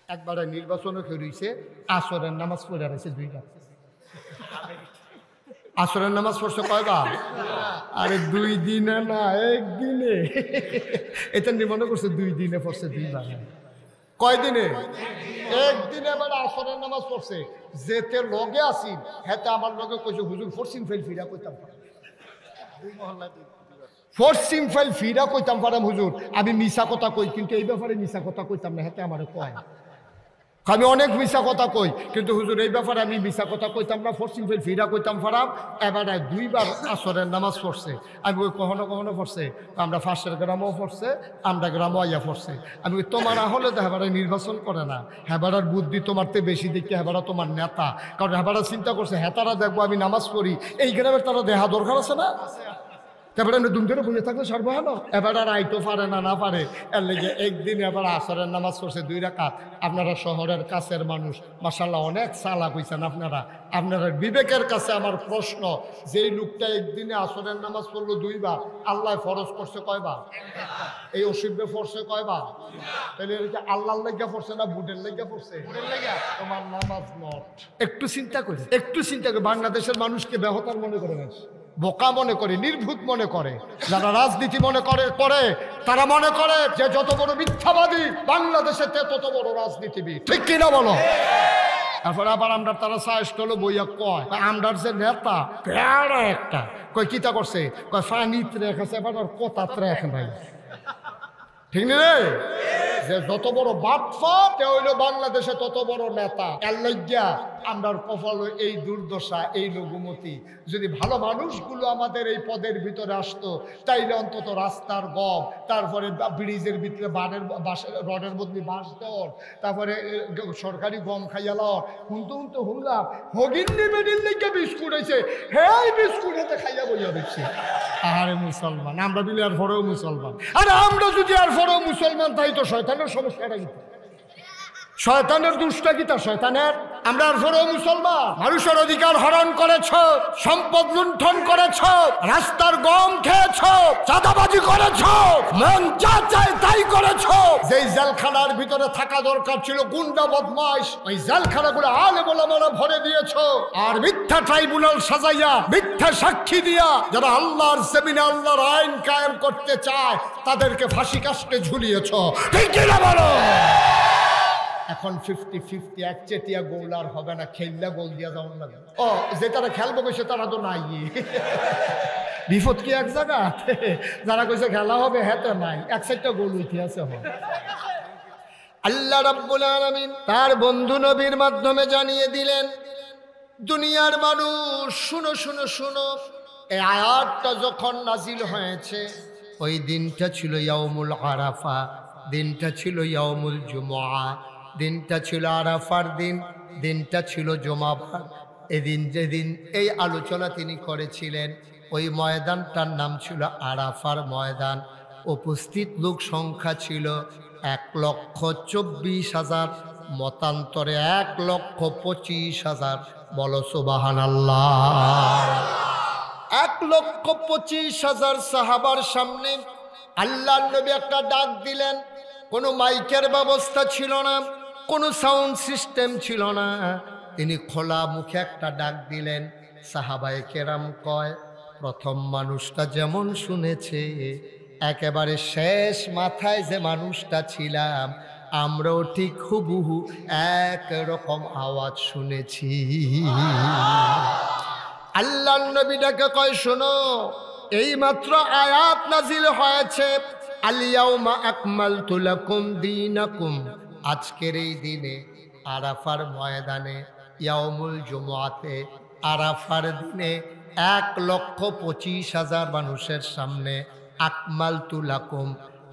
একবার নির্বাচনও খেয়েছে, আসরের নামাজ পড়ে রয়েছে 2 রাত। আসরের নামাজ পড়ছে কয়বার? আরে 2 দিনে না, একদিনে। এটা মনে করছে 2 দিনে পড়ছে 2 বার। কয় দিনে? একদিনে আবার আসরের নামাজ পড়ছে। যেতে লগে আসিন হেতে আমার লগে কইছে হুজুর পশ্চিম ফেল ফিরা কইতাম পশ্চিম ফেল ফিরা কইতাম পারাম হুজুর, আমি মিশা কথা কই কিন্তু এই ব্যাপারে মিশা কথা কইতাম না, হেতে আমারে কয় আমি অনেক মিশা কথা কই কিন্তু হুজুর এই ব্যাপারে আমি মিশা কথা কইতাম না, পশ্চিম ফেল ফিরা কইতাম পারাম। এবার 2 বার আসরের নামাজ পড়ছে। আমি ওই কখনো কখনো পড়ছে, আমরা ফাঁসের গ্রামও পড়ছে, আমরা গ্রামও আইয়া পড়ছে। আমি ওই তোমার হলে তো হেবারা নির্বাচন করে না, হেবারার বুদ্ধি তোমার তে বেশি দেখে হেবারা তোমার নেতা, কারণ হেবারা চিন্তা করছে হেতারা দেখবো আমি নামাজ পড়ি, এই গ্রামের তারা দেহা দরকার আছে না, তারপরে দুম ধরে বুঝে থাকলে সর্বহানো। এবার আর আইতো পারে না পারে, এর লেগে একদিন এবার আসরের নামাজ পড়ছে 2 রাকাত। আপনারা শহরের কাছের মানুষ, মাশাআল্লাহ অনেক চালাক হইছেন আপনারা। আপনারা বিবেকের কাছে আমার প্রশ্ন, যেই লোকটা একদিনে আসরের নামাজ পড়লো 2 বার, আল্লাহ ফরজ করছে কয়বার? এই অসুবিধে পড়ছে কয়বার? তাহলে এটা আল্লাহর লেগে পড়ছে না বুটের লেগে পড়ছে? তোমার নামাজ নট। একটু চিন্তা করি, একটু চিন্তা করি। বাংলাদেশের মানুষকে বেহতার মনে করে না, বোকা মনে করে, নির্ভুত মনে করে। যারা রাজনীতি মনে করে তারা মনে করে যে যত বড় মিথ্যাবাদী বাংলাদেশে তত বড় রাজনীতিবিদ, ঠিক কিনা বলো? তারপরে আবার আমরা তারা সাহস হলো বইয়া কয় আমরার যে নেতা প্যারা একটা কয় কিতা করছে, কয় ফানিত রেখেছে, এবার আর কথা ত্রেখ নাই, ঠিক না রে? যে যত বড় বাটফার তে হইল বাংলাদেশে তত বড় নেতা। এর লাগিয়া আমরার কপাল এই দুর্দশা, এই লঘুমতি। যদি ভালো মানুষগুলো আমাদের এই পদের ভিতরে আসতো, তাইলে অন্তত রাস্তার গম, তারপরে ব্রিজের ভিতরে রডের বদলি বাঁশ দেওয়ার, তারপরে সরকারি গম খাইয়া লওয়ার, হুনতে হুনলাম হগিন্নি বেডির লেগে বিস্কুট হয়েছে, হ্যাঁ বিস্কুট হাতে খাইয়া বইয়া দিচ্ছে। আরে মুসলমান, আমরা বিলে আর ফরেও মুসলমান। আরে আমরা যদি আর ফরেও মুসলমান, তাই তো শয়তানের সমস্যাটা কি? শয়তানের দুষ্টা কি তার শয়তানের? আমরা আর ফরেও মুসলমান। মানুষের অধিকার হরণ করেছ, সম্পদ লুণ্ঠন করেছ, রাস্তার গম খেয়েছ, চাঁদাবাজি করেছ, মন যা চায় তাই করেছ। যেই জেলখানার ভিতরে থাকা দরকার ছিল গুন্ডা বদমাইশ, ওই জেলখানাগুলো আলেম ওলামারা ভরে দিয়েছ। আর মিথ্যা ট্রাইব্যুনাল সাজাইয়া, মিথ্যা সাক্ষী দিয়া যারা আল্লাহর জমিনে আল্লাহর আইন কায়েম করতে চায় তাদেরকে ফাঁসি কাস্টে ঝুলিয়েছ, ঠিক কিনা বলো? এখন 50-50 একচেটিয়া গোল আর হবে না, খেললা গোল দিয়া যাওয়ার লাগে। ও যে তারা খেলবো কইছে তারা তো নাই, বিপদ কি এক জায়গা? যারা কইছে খেলা হবে হেতে নাই, এক সাইডটা গোল উঠে আছে। আল্লাহ রাব্বুল আলামিন তার বন্ধু নবীর মাধ্যমে জানিয়ে দিলেন, দুনিয়ার মানুষ শুনো শুনো শুনো, এই আয়াতটা যখন নাজিল হয়েছে ওই দিনটা ছিল ইয়াউমুল আরাফা, দিনটা ছিল ইয়াউমুল জুমআ, দিনটা ছিল আরাফার দিন, দিনটা ছিল জুমাবার। এদিন যেদিন এই আলোচনা তিনি করেছিলেন ওই ময়দানটার নাম ছিল আরাফার ময়দান। উপস্থিত লোক সংখ্যা ছিল 1,24,000, মতান্তরে 1,25,000। বলো সুবহানাল্লাহ। 1,25,000 সাহাবার সামনে আল্লাহ নবী একটা ডাক দিলেন। কোনো মাইকের ব্যবস্থা ছিল না, কোনো সাউন্ড সিস্টেম ছিল না, তিনি খোলা মুখে একটা ডাক দিলেন। সাহাবায়ে কেরাম কয় প্রথম মানুষটা যেমন শুনেছে, একেবারে শেষ মাথায় যে মানুষটা ছিলাম আমরাও ঠিক হুবহু একরকম আওয়াজ শুনেছি। আল্লাহ নবী ডাকে কয় শোনো, এই মাত্র আয়াত নাজিল হয়েছে, আল-ইয়াউমা আকমালতু লাকুম দীনাকুম। আজকের এই দিনে আরাফার ময়দানে, ইয়াউমুল জুমআতে, আরাফার দিনে 1,25,000 মানুষের সামনে আকমালতু লাকুম,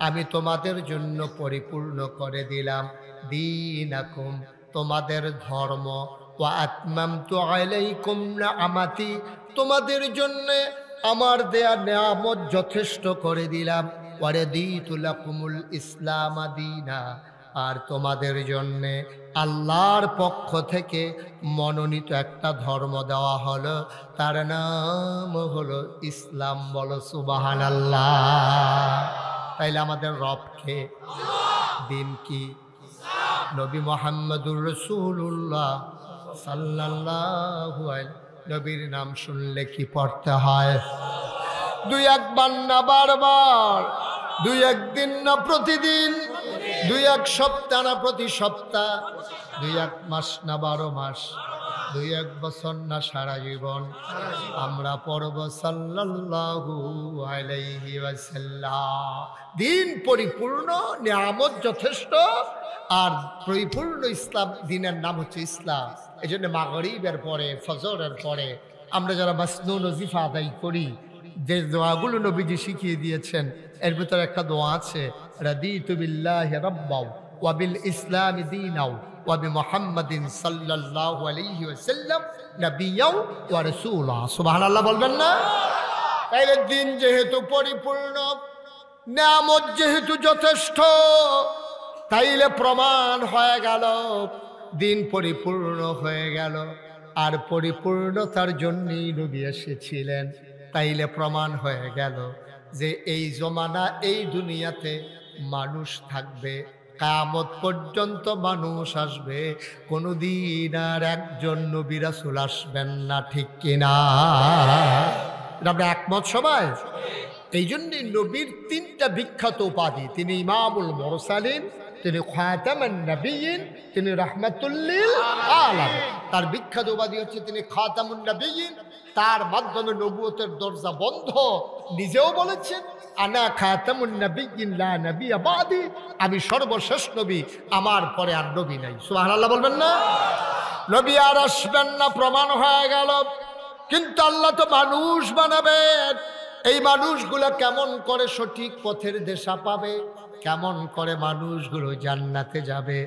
আমি তোমাদের জন্য পরিপূর্ণ করে দিলাম দীনাকুম, তোমাদের ধর্ম। ওয়া আতমামতু আলাইকুম নিআমাতি, তোমাদের জন্য আমার দেয়া নিয়ামত যথেষ্ট করে দিলাম। ওয়া রাদিতু লাকুমুল ইসলাম দীনা, আর তোমাদের জন্য আল্লাহর পক্ষ থেকে মনোনীত একটা ধর্ম দেওয়া হলো, তার নাম হলো ইসলাম। বলো সুবহানাল্লাহ। তাইলে আমাদের রব কে? দিন কি? নবী মুহাম্মদুর রাসূলুল্লাহ সাল্লাল্লাহু আলাইহি নবীর নাম শুনলে কি পড়তে হয়? দুই একবার না বারবার, দুই একদিন না প্রতিদিন, দুই এক সপ্তাহ না প্রতি সপ্তাহ, দুই এক মাস না 12 মাস, দুই এক বছর না সারা জীবন আমরা পড়ব সাল্লাল্লাহু আলাইহি ওয়াসাল্লাম। দিন পরিপূর্ণ, নিয়ামত যথেষ্ট, আর পরিপূর্ণ ইসলাম। দিনের নাম হচ্ছে ইসলাম। এই জন্য মাগরিবের পরে, ফজরের পরে আমরা যারা মাসনুন ওজিফা আদায় করি, যে দোয়াগুলো নবীজি শিখিয়ে দিয়েছেন, এর ভিতরে একটা দোয়া আছে, রাদিতু বিল্লাহি রাব্বাও ওয়া বিল ইসলামি দীনাও ওয়া বিমুহাম্মাদিন সাল্লাল্লাহু আলাইহি ওয়াসাল্লাম নাবিয়্যাও ওয়া রাসূলা। সুবহানাল্লাহ বলবেন না? তাইলে দিন যেহেতু পরিপূর্ণ, নিয়ামত যেহেতু যথেষ্ট, তাইলে প্রমাণ হয়ে গেল দিন পরিপূর্ণ হয়ে গেল। আর পরিপূর্ণতার জন্যই নবী এসেছিলেন। তাইলে প্রমাণ হয়ে গেল যে এই জমানা, এই দুনিয়াতে মানুষ থাকবে, কিয়ামত পর্যন্ত মানুষ আসবে, কোনদিন আর একজন নবী রাসূল আসবেন না। ঠিক কিনা? আমরা একমত সবাই? এই জন্যই নবীর 3টা বিখ্যাত উপাধি। তিনি ইমামুল মুরসালিন, তিনি খাতামুন নবিয়্যিন, তিনি রাহমাতুল লিল আলামিন। তার বিখ্যাত উপাধি হচ্ছে তিনি খাতামুন নবিয়্যিন। তার মাধ্যমে নবুয়তের দরজা বন্ধ। নিজেও বলেছেন, আনা খাতামুন নবিয়্যিন লা নবিয়্যা বাদি, আমি সর্বশেষ নবী, আমার পরে আর নবী নাই। সুবহানাল্লাহ বলবেন না? নবী আর আসবেন না, প্রমাণ হয়ে গেল। কিন্তু আল্লাহ তো মানুষ বানাবেন। এই মানুষগুলো কেমন করে সঠিক পথের দিশা পাবে? কেমন করে মানুষগুলো জান্নাতে যাবে?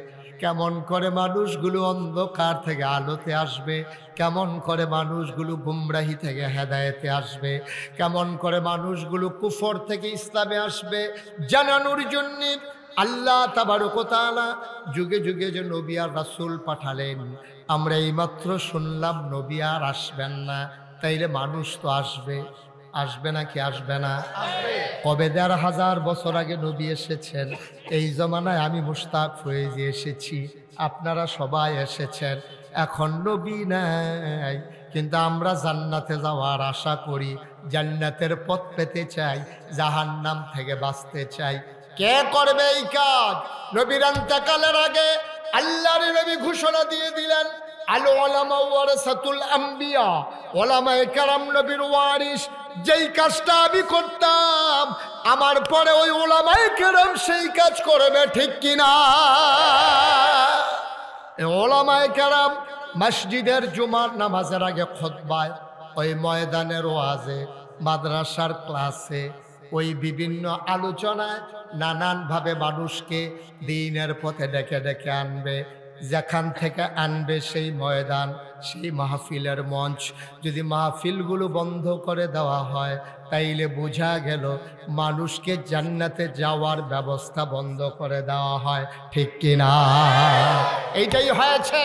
কেমন করে মানুষগুলো অন্ধকার থেকে আলোতে আসবে? কেমন করে মানুষগুলো গুমরাহি থেকে হেদায়েতে আসবে? কেমন করে মানুষগুলো কুফর থেকে ইসলামে আসবে? জানানোর জন্য আল্লাহ তাবারক ওয়া তাআলা যুগে যুগে যে নবী আর রাসূল পাঠালেন। আমরা এইমাত্র শুনলাম নবী আর আসবেন না। তাইলে মানুষ তো আসবে, আসবে নাকি আসবে না? কবে ১,৫০০ বছর আগে নবী এসেছেন। এই জমানায় আমি মুশতাক ফয়েজি এসেছি, আপনারা সবাই এসেছেন। এখন নবী নাই, কিন্তু আমরা জান্নাতে যাওয়ার আশা করি, জান্নাতের পথ পেতে চাই, জাহান্নাম থেকে বাঁচতে চাই। কে করবে এই কাজ? নবীর ইন্তেকালের আগে আল্লাহর নবী ঘোষণা দিয়ে দিলেন, আল উলামা ওয়ারাসাতুল আম্বিয়া, উলামায়ে কেরাম নবীর ওয়ারিস। যেই কাজটা আমি করতাম, আমার পরে ওই উলামায়ে কেরাম সেই কাজ করবে। ঠিক কিনা? উলামায়ে কেরাম মসজিদের জুমার নামাজের আগে খুতবায়, ওই ময়দানের ওয়াজে, মাদ্রাসার ক্লাসে, ওই বিভিন্ন আলোচনায় নানানভাবে মানুষকে দ্বীনের পথে ডেকে ডেকে আনবে। যেখান থেকে আনবে সেই ময়দান, সেই মাহফিলের মঞ্চ যদি মাহফিলগুলো বন্ধ করে দেওয়া হয়, তাইলে বোঝা গেল মানুষকে জান্নাতে যাওয়ার ব্যবস্থা বন্ধ করে দেওয়া হয়। ঠিক কিনা? এইটাই হয়েছে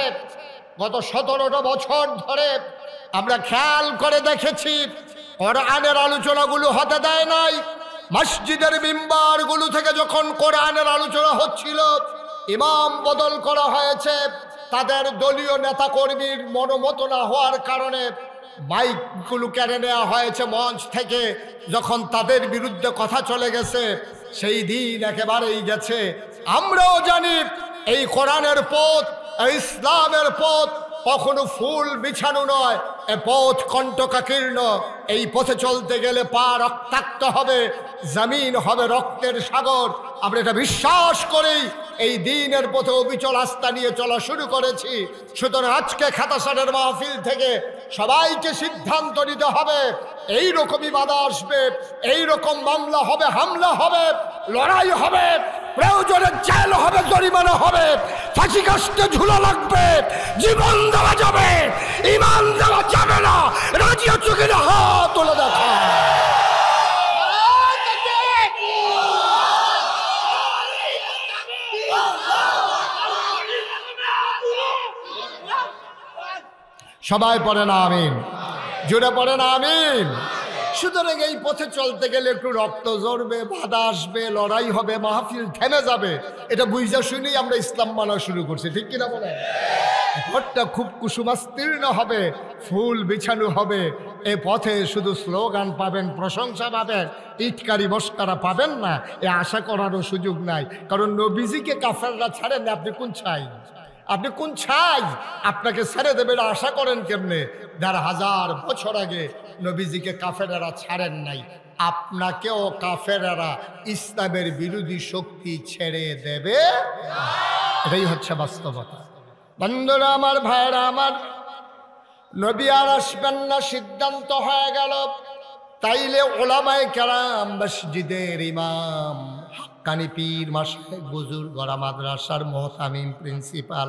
গত 17টা বছর ধরে। আমরা খেয়াল করে দেখেছি, কোরআনের আলোচনাগুলো হতে দেয় নাই। মসজিদের মিম্বারগুলো থেকে যখন কোরআনের আলোচনা হচ্ছিল, ইমাম বদল করা হয়েছে। তাদের দলীয় নেতাকর্মীর মনোমত না হওয়ার কারণে মাইকগুলো কেড়ে নেওয়া হয়েছে মঞ্চ থেকে। যখন তাদের বিরুদ্ধে কথা চলে গেছে, সেই দিন একেবারেই গেছে। আমরাও জানি এই কোরআনের পথ, এই ইসলামের পথ কখনো ফুল বিছানো নয়। এ পথ কণ্টকাকীর্ণ। এই পথে চলতে গেলে পা রক্তাক্ত হবে, জমিন হবে রক্তের সাগর। আমরা এটা বিশ্বাস করি। এই দিনের পথে অবিচল আস্থা নিয়ে চলা শুরু করেছি। সুতরাং আজকে খাতাসানের মাহফিল থেকে সবাইকে সিদ্ধান্ত নিতে হবে, এই রকমই বাধা আসবে, এই রকম মামলা হবে, হামলা হবে, লড়াই হবে, প্রয়োজনে জেল হবে, জরিমানা হবে, ফাঁসি কাস্তে ঝুলা লাগবে, জীবন দেওয়া যাবে, ঈমান দেওয়া যাবে না। রাজি আছো কিনা? হাত তুলে দেখা। সবাই পড়ে না আমিন, জোরে পড়ে না আমিন। সুতরাং এই পথে চলতে গেলে একটু রক্ত ঝরবে, বাধা আসবে, লড়াই হবে, মাহফিল থেমে যাবে। এটা বুঝা শুনেই আমরা ইসলাম মানা শুরু করছি, ঠিক কিনা বলেন? ঘরটা খুব কুসুমাস্তীর্ণ হবে, ফুল বিছানো হবে। এ পথে শুধু স্লোগান পাবেন, প্রশংসা পাবেন, ইটকারি মস্কারা পাবেন না, এ আশা করারও সুযোগ নাই। কারণ নবীজিকে কাফেররা ছাড়েন না, আপনি কোন ছাই? আপনি কোন ছাই? আপনাকে ছেড়ে দেবে এটা আশা করেন কেমনে? ১,৫০০ বছর আগে নবীজিকে কাফেররা ছাড়েন নাই, আপনাকেও কাফেররা ইসলামের বিরোধী শক্তি ছেড়ে দেবে। এটাই হচ্ছে বাস্তবতা। বন্ধুরা আমার, ভাইরা আমার, নবী আর আসবেন না সিদ্ধান্ত হয়ে গেল। তাইলে ওলামায়ে কেরাম, মসজিদের ইমাম, হাক্কানি পীর, মাশায়েখ, বুজুর্গ, মাদ্রাসার মুহতামিম, প্রিন্সিপাল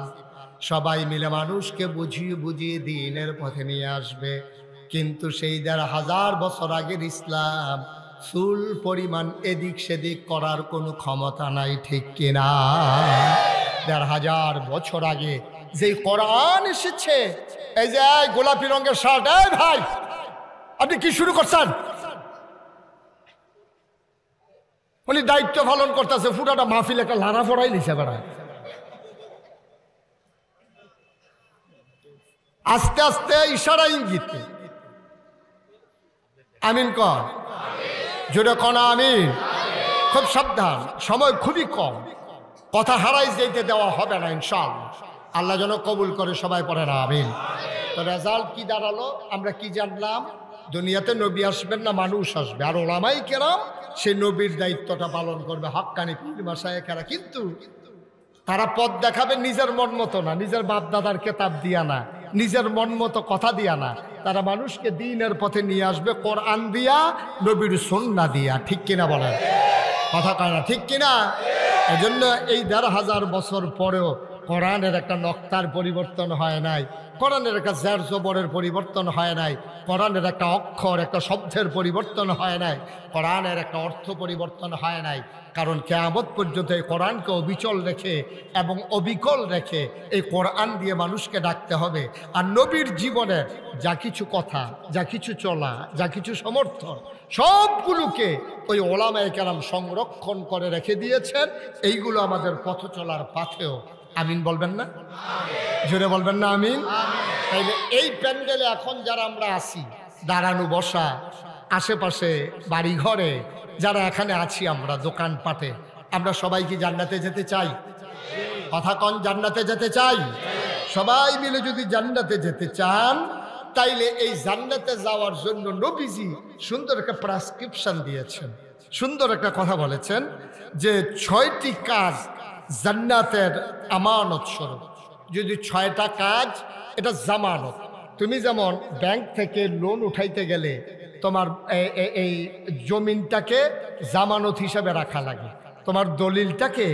সবাই মিলে মানুষকে বুঝিয়ে বুঝিয়ে দ্বীনের পথে নিয়ে আসবে। কিন্তু সেই ১,৫০০ বছর আগের ইসলাম চুল পরিমাণ এদিক সেদিক করার কোনো ক্ষমতা নাই, ঠিক কিনা? ১,৫০০ বছর আগে যেই কোরআন এসেছে, এই যে গোলাপি রঙের শার্ট, এই ভাই আপনি কি শুরু করছেন? উনি দায়িত্ব পালন করতেছে, ফুটাটা মাহফিল একটা লাড়া ফড়াই লিখে বেড়ায়। আস্তে আস্তে ইশারা ইঙ্গিতে আমিন কর, জোরে কনা আমিন। খুব সাবধান, সময় খুবই কম, কথা হারাই যেতে দেওয়া হবে না ইনশাআল্লাহ। আল্লাহ যেন কবুল করে, সবাই পড়ে না আমিন। তো রেজাল্ট কি দাঁড়ালো? আমরা কি জানলাম? দুনিয়াতে নবী আসবেন না, মানুষ আসবে, আর ওলামায়ে কেরাম সেই নবীর দায়িত্বটা পালন করবে, হাক্কানি পীর মাশায়েখরা। কিন্তু তারা পথ দেখাবে নিজের মন মতো না, নিজের বাপ দাদার কেতাব দিয়া না, নিজের মন মতো কথা দিয়া না। তারা মানুষকে দ্বীনের পথে নিয়ে আসবে কোরআন দিয়া, নবীর সুন্নাহ দিয়া, ঠিক কিনা বলেন? কথা কয় না, ঠিক কিনা? এজন্য এই ১,৫০০ বছর পরেও কোরআনের একটা নক্তার পরিবর্তন হয় নাই, কোরআনের একটা জের জবরের পরিবর্তন হয় নাই, কোরআনের একটা অক্ষর, একটা শব্দের পরিবর্তন হয় নাই, কোরআনের একটা অর্থ পরিবর্তন হয় নাই। কারণ কিয়ামত পর্যন্ত এই কোরআনকে অবিচল রেখে এবং অবিকল রেখে এই কোরআন দিয়ে মানুষকে ডাকতে হবে। আর নবীর জীবনের যা কিছু কথা, যা কিছু চলা, যা কিছু সমর্থন, সবগুলোকে ওই ওলামায়ে কেরাম সংরক্ষণ করে রেখে দিয়েছেন। এইগুলো আমাদের পথ চলার পাথেও। আমিন বলবেন না? জোরে বলবেন না আমিন? তাইলে এই প্যান্ডেলে এখন যারা আমরা আছি, দাঁড়ানো বসা, আশেপাশে বাড়ি ঘরে যারা এখানে আছি, আমরা দোকানপাটে, আমরা সবাই কি জান্নাতে যেতে চাই? কথা কন, জান্নাতে যেতে চাই? সবাই মিলে যদি জান্নাতে যেতে চান, তাইলে এই জান্নাতে যাওয়ার জন্য নবীজি সুন্দর একটা প্রেসক্রিপশন দিয়েছেন, সুন্দর একটা কথা বলেছেন যে ৬টি কাজ জান্নাতের আমানত স্বরূপ। যদি ৬টা কাজ, এটা জামানত। তুমি যেমন ব্যাংক থেকে লোন উঠাইতে গেলে তোমার এই জমিনটাকে জামানত হিসাবে রাখা লাগে, তোমার দলিলটাকে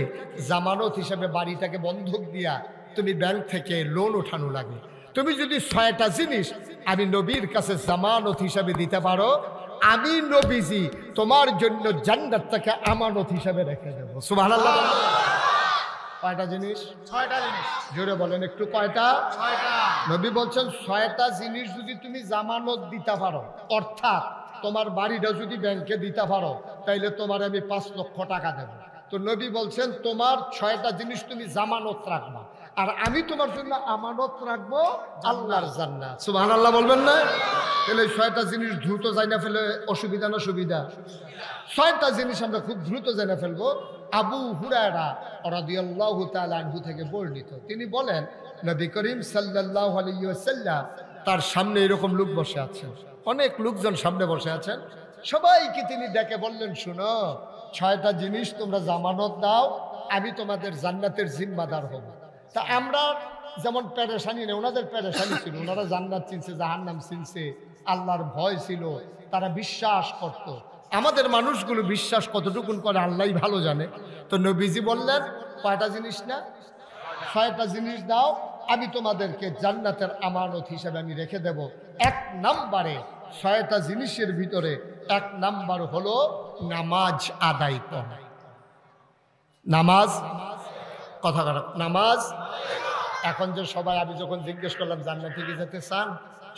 জামানত হিসাবে, বাড়িটাকে বন্ধক দিয়া তুমি ব্যাংক থেকে লোন উঠানো লাগে। তুমি যদি ৬টা জিনিস আমি নবীর কাছে জামানত হিসাবে দিতে পারো, আমি নবীজি তোমার জন্য জান্নাতটাকে আমানত হিসাবে রেখে দেবো। সুবহানাল্লাহ। কয়টা জিনিস? ৬টা জিনিস। জোরে বলেন একটু, কয়টা? ৬টা। নবী বলছেন ৬টা জিনিস যদি তুমি জামানত দিতে পারো, অর্থাৎ তোমার বাড়িটা যদি ব্যাংকে দিতে পারো, তাইলে তোমার আমি ৫ লক্ষ টাকা দেব। তো নবী বলছেন তোমার ৬টা জিনিস তুমি জামানত রাখবা, আর আমি তোমার জন্য আমানত রাখবো আল্লাহর জান্নাত। সুবহানাল্লাহ বলবেন না? তাহলে ৬টা জিনিস দ্রুত জানা ফেলে অসুবিধা না সুবিধা? ৬টা জিনিস আমরা খুব দ্রুত জেনে ফেলবো। আবু হুরায়রা রাদিয়াল্লাহু তাআলা আনহু থেকে বর্ণিত, তিনি বলেন নবী করিম সাল্লাল্লাহু আলাইহি ওয়াসাল্লাম, তার সামনে এরকম লোক বসে আছেন, অনেক লোকজন সামনে বসে আছেন, সবাইকে তিনি ডেকে বললেন, শুনো, ৬টা জিনিস তোমরা জামানত দাও, আমি তোমাদের জান্নাতের জিম্মাদার হব। তা আমরা যেমন পেরেশানি নেই, ওনাদের পেরেশানি ছিল, ওনারা জান্নাত চিনছে, জাহান্নাম চিনছে, আল্লাহর ভয় ছিল, তারা বিশ্বাস করত। আমাদের মানুষগুলো বিশ্বাস কতটুকুন করে আল্লাহই ভালো জানে। তো নবীজি বললেন, কয়টা জিনিস না? ৬টা জিনিস দাও, আমি তোমাদেরকে জান্নাতের আমানত হিসেবে আমি রেখে দেব। ১ নম্বরে ৬টা জিনিসের ভিতরে ১ নম্বর হলো নামাজ আদায় করা। নামাজ, কথা নামাজ। এখন যে সবাই, আমি যখন জিজ্ঞেস করলাম জান্নাতে কি যেতে চান,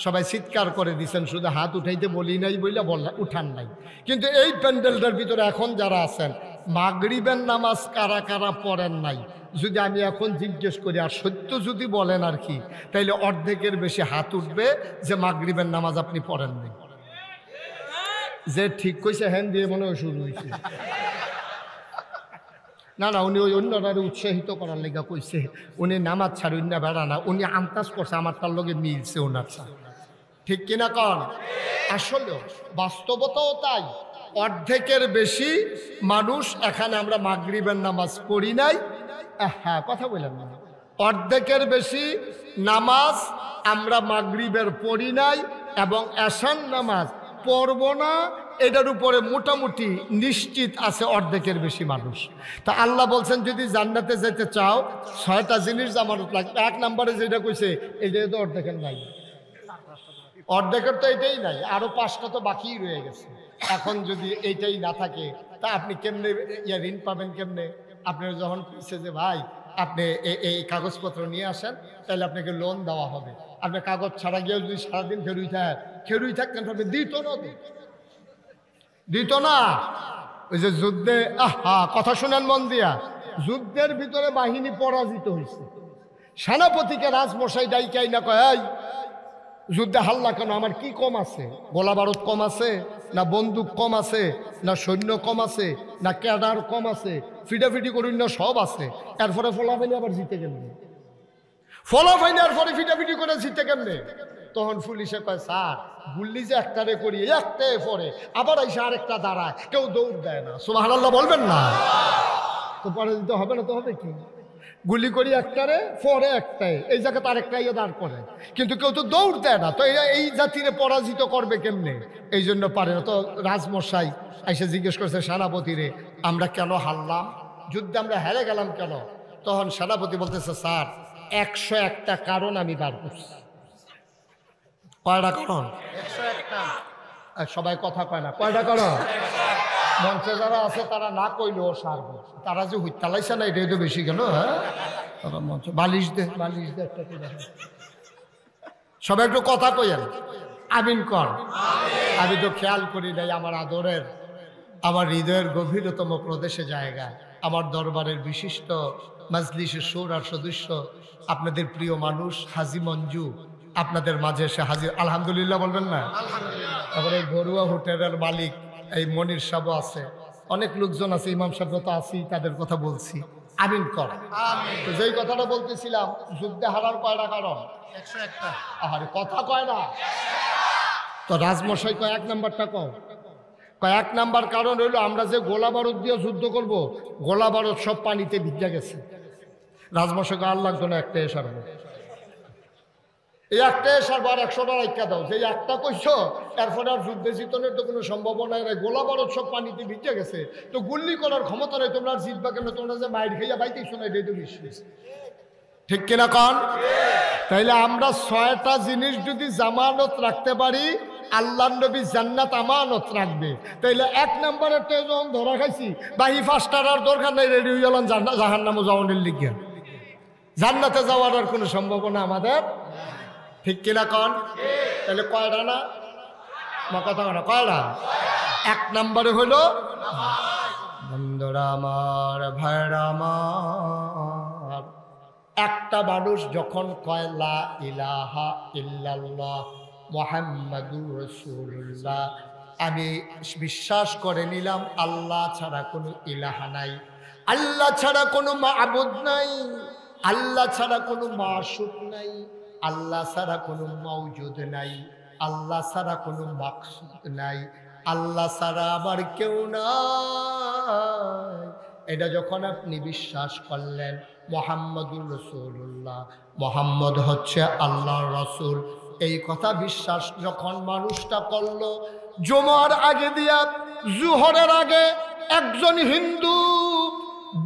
সবাই চিৎকার করে দিচ্ছেন, শুধু হাত উঠাইতে বলি নাই বইলা উঠান নাই। কিন্তু এই প্যান্ডেলটার ভিতরে এখন যারা আছেন মাগরিবের নামাজ কারা কারা পড়েন নাই, যদি আমি এখন জিজ্ঞেস করি আর সত্য যদি বলেন আর কি, তাইলে অর্ধেকের বেশি হাত উঠবে যে মাগরিবের নামাজ আপনি পড়েন নাই। যে ঠিক কইছে হ্যান দিয়ে মনে হয় শুরু হয়েছে। না না, উনি ওই অন্যরা উৎসাহিত করার লেগা কইছে, উনি নামাজ ছাড়ুন না বেড়া না, উনি আন্দাজ করছে আমার তার লগে মিলছে ওনার ছাড়। ঠিক কিনা কন? আসলে বাস্তবতাও তাই, অর্ধেকের বেশি মানুষ এখানে আমরা মাগরিবের নামাজ পড়ি নাই। হ্যাঁ, কথা বললাম না, অর্ধেকের বেশি নামাজ আমরা মাগরিবের পড়ি নাই এবং এশার নামাজ পড়ব না, এটার উপরে মোটামুটি নিশ্চিত আছে অর্ধেকের বেশি মানুষ। তা আল্লাহ বলছেন যদি জান্নাতে যেতে চাও 6টা জিনিস জামানত লাগবে। 1 নম্বরে যেটা কইছে এটা তো অর্ধেকের নাই, অর্ধেকের তো এটাই নাই, আরো 5টা তো বাকিই রয়ে গেছে। এখন যদি এইটাই না থাকে তা আপনি কেমনে ঋণ পাবেন কেমনে? আপনার যখন কইছে যে ভাই আপনি এই কাগজপত্র নিয়ে আসেন তাহলে আপনাকে লোন দেওয়া হবে, আপনি কাগজ ছাড়া গিয়েও যদি সারাদিন খেরুই থাকতেন দিত না। ওই যে যুদ্ধে কথা শুনেন মন দিয়া, যুদ্ধের ভিতরে বাহিনী পরাজিত হয়েছে, সেনাপতিকে রাজমশাই ডাইকাই না কয়, এই যুদ্ধে হাল্লা কেন? আমার কি কম আছে? গোলা বারুদ কম আছে না? বন্দুক কম আছে না? সৈন্য কম আছে না? ক্যাডার কম আছে? ফিটাফিটি করুন না, সব আছে। এরপরে ফলাফাইনি আবার জিতে কেমনে? ফলাফাইনি এরপরে ফিটাফিটি করে জিতে কেমনে? তখন পুলিশে কয়, স্যার গুল্লি যে একটারে করি একটাই পরে আবার এসে আরেকটা দাঁড়ায়, কেউ দৌড় দেয় না। সুবহানাল্লাহ বলবেন না? তো পরে দিতে হবে না তো হবে কি? গুলি করি একটারে পরে একটাই, এই জায়গাতে আরেকটাই দাঁড় করে, কিন্তু কেউ তো দৌড় দেয় না। তো এই জাতিরে পরাজিত করবে কেমনে? এই জন্য পারে না। তো রাজমশাই এসে জিজ্ঞেস করছে সেনাপতিরে, আমরা কেন হারলাম? যুদ্ধে আমরা হেরে গেলাম কেন? তখন সেনাপতি বলতেছে, স্যার 101টা কারণ আমি বার করছি। কয়টা কারণ? 101টা। সবাই কথা কয় না, কয়টা কারণ? মঞ্চে যারা আছে তারা না কইলেও সারবে, তারা যে হুইতালাইছে না এটাই তো বেশি গেল। হ্যাঁ, তারা মঞ্চ বালিশ দে একটা করে, সবাই একটু কথা কইেন, আমিন কর। আমি তো খেয়াল করি নাই আমার আদরের, আমার হৃদয়ের গভীরতম প্রদেশে জায়গা, আমার দরবারের বিশিষ্ট মাজলিসের সুরার সদস্য, আপনাদের প্রিয় মানুষ হাজি মঞ্জু আপনাদের মাঝে এসে হাজির। আলহামদুলিল্লাহ বলবেন না? তারপরে ঘরুয়া হোটেলের মালিক এই মনির সাহেব আছে, অনেক লোকজন আছে, ইমাম সাহেব তো আছি, তাদের কথা বলছি, আমিন কর। তো যেই কথাটা বলতেছিলাম, যুদ্ধে হারার কয়টা কারণ? 101টা। আরে কথা কয় না তো। রাজমশাই কয় 1 নাম্বারটা কয় 1 নাম্বার কারণ হইলো আমরা যে গোলা বারুদ দিয়ে যুদ্ধ করব, গোলা বারুদ সব পানিতে ভিজা গেছে। রাজমশাই কয় আর লাগতো না, একটা সারবো, এই একটা সারবো, আর 100টা রাইখা দাও। যে একটা কইছো এরপরে আর যুদ্ধে জিতনের তো কোনো সম্ভাবনা নাই, গোলা বারুদ সব পানিতে ভিজে গেছে, তো গুল্লি করার ক্ষমতা নেই, তোমরা আর জিতবা কেন? তোমরা যে মাইর খাইয়া বাইতেইছো না, এটাই তো বিশ্বাস। ঠিক কিনা কন? তাইলে আমরা 6টা জিনিস যদি জামানত রাখতে পারি, আল্লাহর নবী জান্নাত আমানত রাখবে। তাইলে 1 নম্বরের তো যখন ধরা খাইছি, বাহি 5টার আর দরকার নাই, রেডি হয়ে গেলাম জাহান্নামে যাওয়ানোর লিগে। জান্নাতে যাওয়ার আর কোনো সম্ভাবনা আমাদের, ঠিক কিনা কন? তাহলে কয়টা না কথা না, কয়টা? 1 নম্বরে হলো বন্ধুরা আমার, ভাইরা আমার, একটা মানুষ যখন কয় লা ইলাহা ইল্লাল্লাহ মুহাম্মাদুর রাসূলুল্লাহ, আমি বিশ্বাস করে নিলাম আল্লাহ ছাড়া কোনো ইলাহা নাই, আল্লাহ ছাড়া কোনো মাবুদ নাই, আল্লাহ ছাড়া কোনো মাশুক নাই, আল্লাহ ছাড়া কোনো মওজুদ নাই, আল্লাহ ছাড়া কোনো মাকসুদ নাই, আল্লাহ ছাড়া আবার কেউ নাই। এটা যখন আপনি বিশ্বাস করলেন, মুহাম্মাদুর রাসূলুল্লাহ, মুহাম্মদ হচ্ছে আল্লাহর রাসূল, এই কথা বিশ্বাস যখন মানুষটা করলো, জুমার আগে দিয়া জোহরের আগে একজন হিন্দু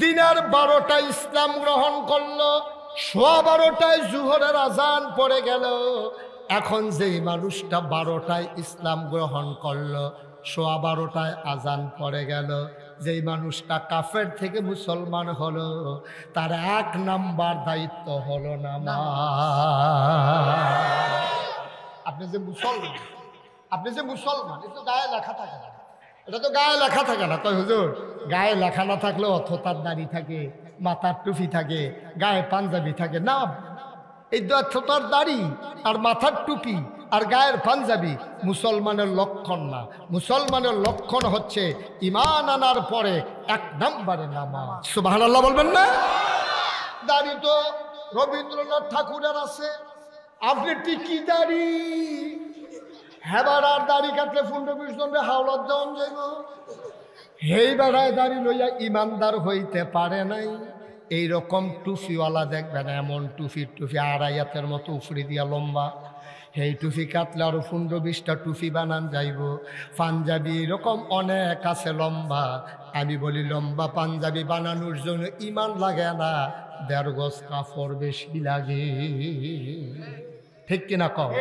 দিনের 12টায় ইসলাম গ্রহণ করলো, 12:15 জোহরের আজান পড়ে গেল। এখন যেই মানুষটা 12টায় ইসলাম গ্রহণ করলো, 12:15 আজান পড়ে গেল, যেই মানুষটা কাফের থেকে মুসলমান হলো, তার 1 নাম্বার দায়িত্ব হলো নামাজ। আপনি আপনি যে মুসলমান, আপনি যে মুসলমান, এটা তো গায়ে লেখা থাকে না, এটা তো গায়ে লেখা থাকে না। কয় হুজুর গায়ে লেখা না থাকলেও অথতার দাড়ি থাকে, মাথার টুপি থাকে, গায়ে পাঞ্জাবি থাকে না। এই অথতার দাড়ি আর মাথার টুপি আর গায়ের পাঞ্জাবি মুসলমানের লক্ষণ না। মুসলমানের লক্ষণ হচ্ছে ঈমান আনার পরে 1 নম্বরে নামাজ। সুবহানাল্লাহ বলবেন না? দাড়ি তো রবীন্দ্রনাথ ঠাকুরের আছে, আপনি টিকি দাড়ি হেবার আর দাড়ি কাটলে 15-20 জনরে হাওলাত দেওয়ান যাইব। হেই বেড়ায় দাড়ি লইয়া ইমানদার হইতে পারে নাই। এইরকম টুফিওয়ালা দেখবেন, এমন টুফি 2.5 হাতের মতো উফরি দিয়া লম্বা, সেই টুফি কাটলে আরো 15-20টা টুফি বানান যাইব। পাঞ্জাবি এরকম অনেক আছে লম্বা। আমি বলি লম্বা পাঞ্জাবি বানানোর জন্য ইমান লাগে না, 1.5 গজ কাপড় বেশি লাগে। ঠিক কিনা কম?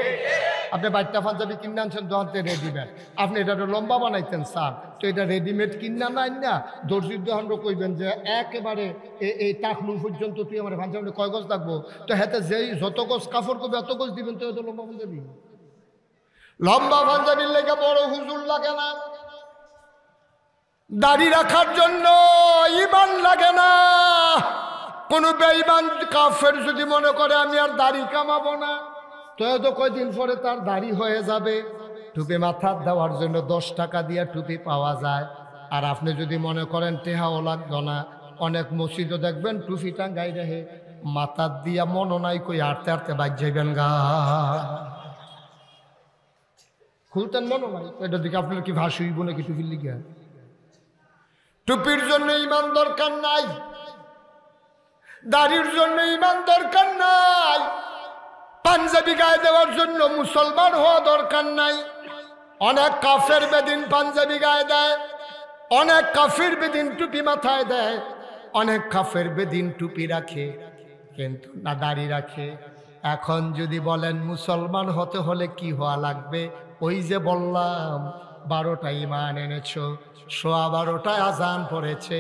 আপনি বাচ্চা পাঞ্জাবি কিনে আনছেন দোকানতে রেডিমেড, আপনি এটা লম্বা বানাইতেন স্যার, তো এটা রেডিমেড কিনা নাই না, দর্জির দোকান কইবেন যে একেবারে এই টাকলু পর্যন্ত তুই আমার পাঞ্জাবি কয় গজ লাগবো, তো হাতে যেই যত গজ কাপড় করবে এত গজ দিবেন, তো এত লম্বা পাঞ্জাবি। লম্বা পাঞ্জাবির লেগে বড় হুজুর লাগে না, দাড়ি রাখার জন্য ইমান লাগে না। কোন বেঈমান কাফের যদি মনে করে আমি আর দাড়ি কামাবো না, তো কয়দিন পরে তার দাড়ি হয়ে যাবে। টুপি মাথার দেওয়ার জন্য 10 টাকা দিয়ে টুপি পাওয়া যায়। আর আপনি যদি মনে করেন টেহাও লাগতো না, অনেক মসজিদও দেখবেন টুপি টাঙ্গাই রেহে, মাথার দিয়া মনো নাই কই হাঁটতে হাঁটতে বাজ যাইবেন গা, খুলতেন মনো নাই। এটা দিকে আপনার কি ভাস হইব নাকি টুপির লিগে? টুপির জন্য ইমান দরকার নাই, দাড়ির জন্য ইমান দরকার নাই, পাঞ্জাবি গায়ে দেওয়ার জন্য মুসলমান হওয়া দরকার নাই। অনেক কাফের বেদিন পাঞ্জাবি গায়ে দেয়, অনেক কাফির বেদিন টুপি মাথায় দেয়, অনেক কাফের বেদিন টুপি রাখে কিন্তু না দাড়ি রাখে। এখন যদি বলেন মুসলমান হতে হলে কি হওয়া লাগবে, ওই যে বললাম 12টা ইমান এনেছো, 12:15 আজান পড়েছে,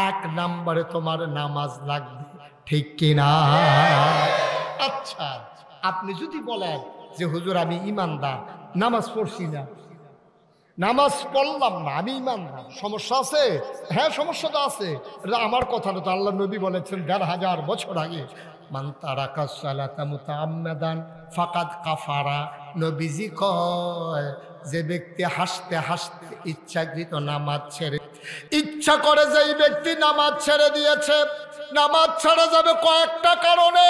1 নম্বরে তোমার নামাজ লাগবে। ঠিক কিনা? আচ্ছা, আপনি যদি বলেন যে হুজুর আমি ইমানদার, নামাজ পড়ছি না, নামাজ পড়লাম না, আমি ইমানদার, সমস্যা আছে? হ্যাঁ সমস্যা তো আছে, এটা আমার কথা না তো, আল্লাহ নবী বলেছেন 1500 বছর আগে, মান তারাকা সালাতা মুতাআম্মাদান ফাকাদ কাফারা। নবীজি কয় যে ব্যক্তি হাসতে হাসতে ইচ্ছাকৃত নামাজ ছেড়ে, ইচ্ছা করে যেই ব্যক্তি নামাজ ছেড়ে দিয়েছে, নামাজ ছাড়া যাবে কয়েকটা কারণে।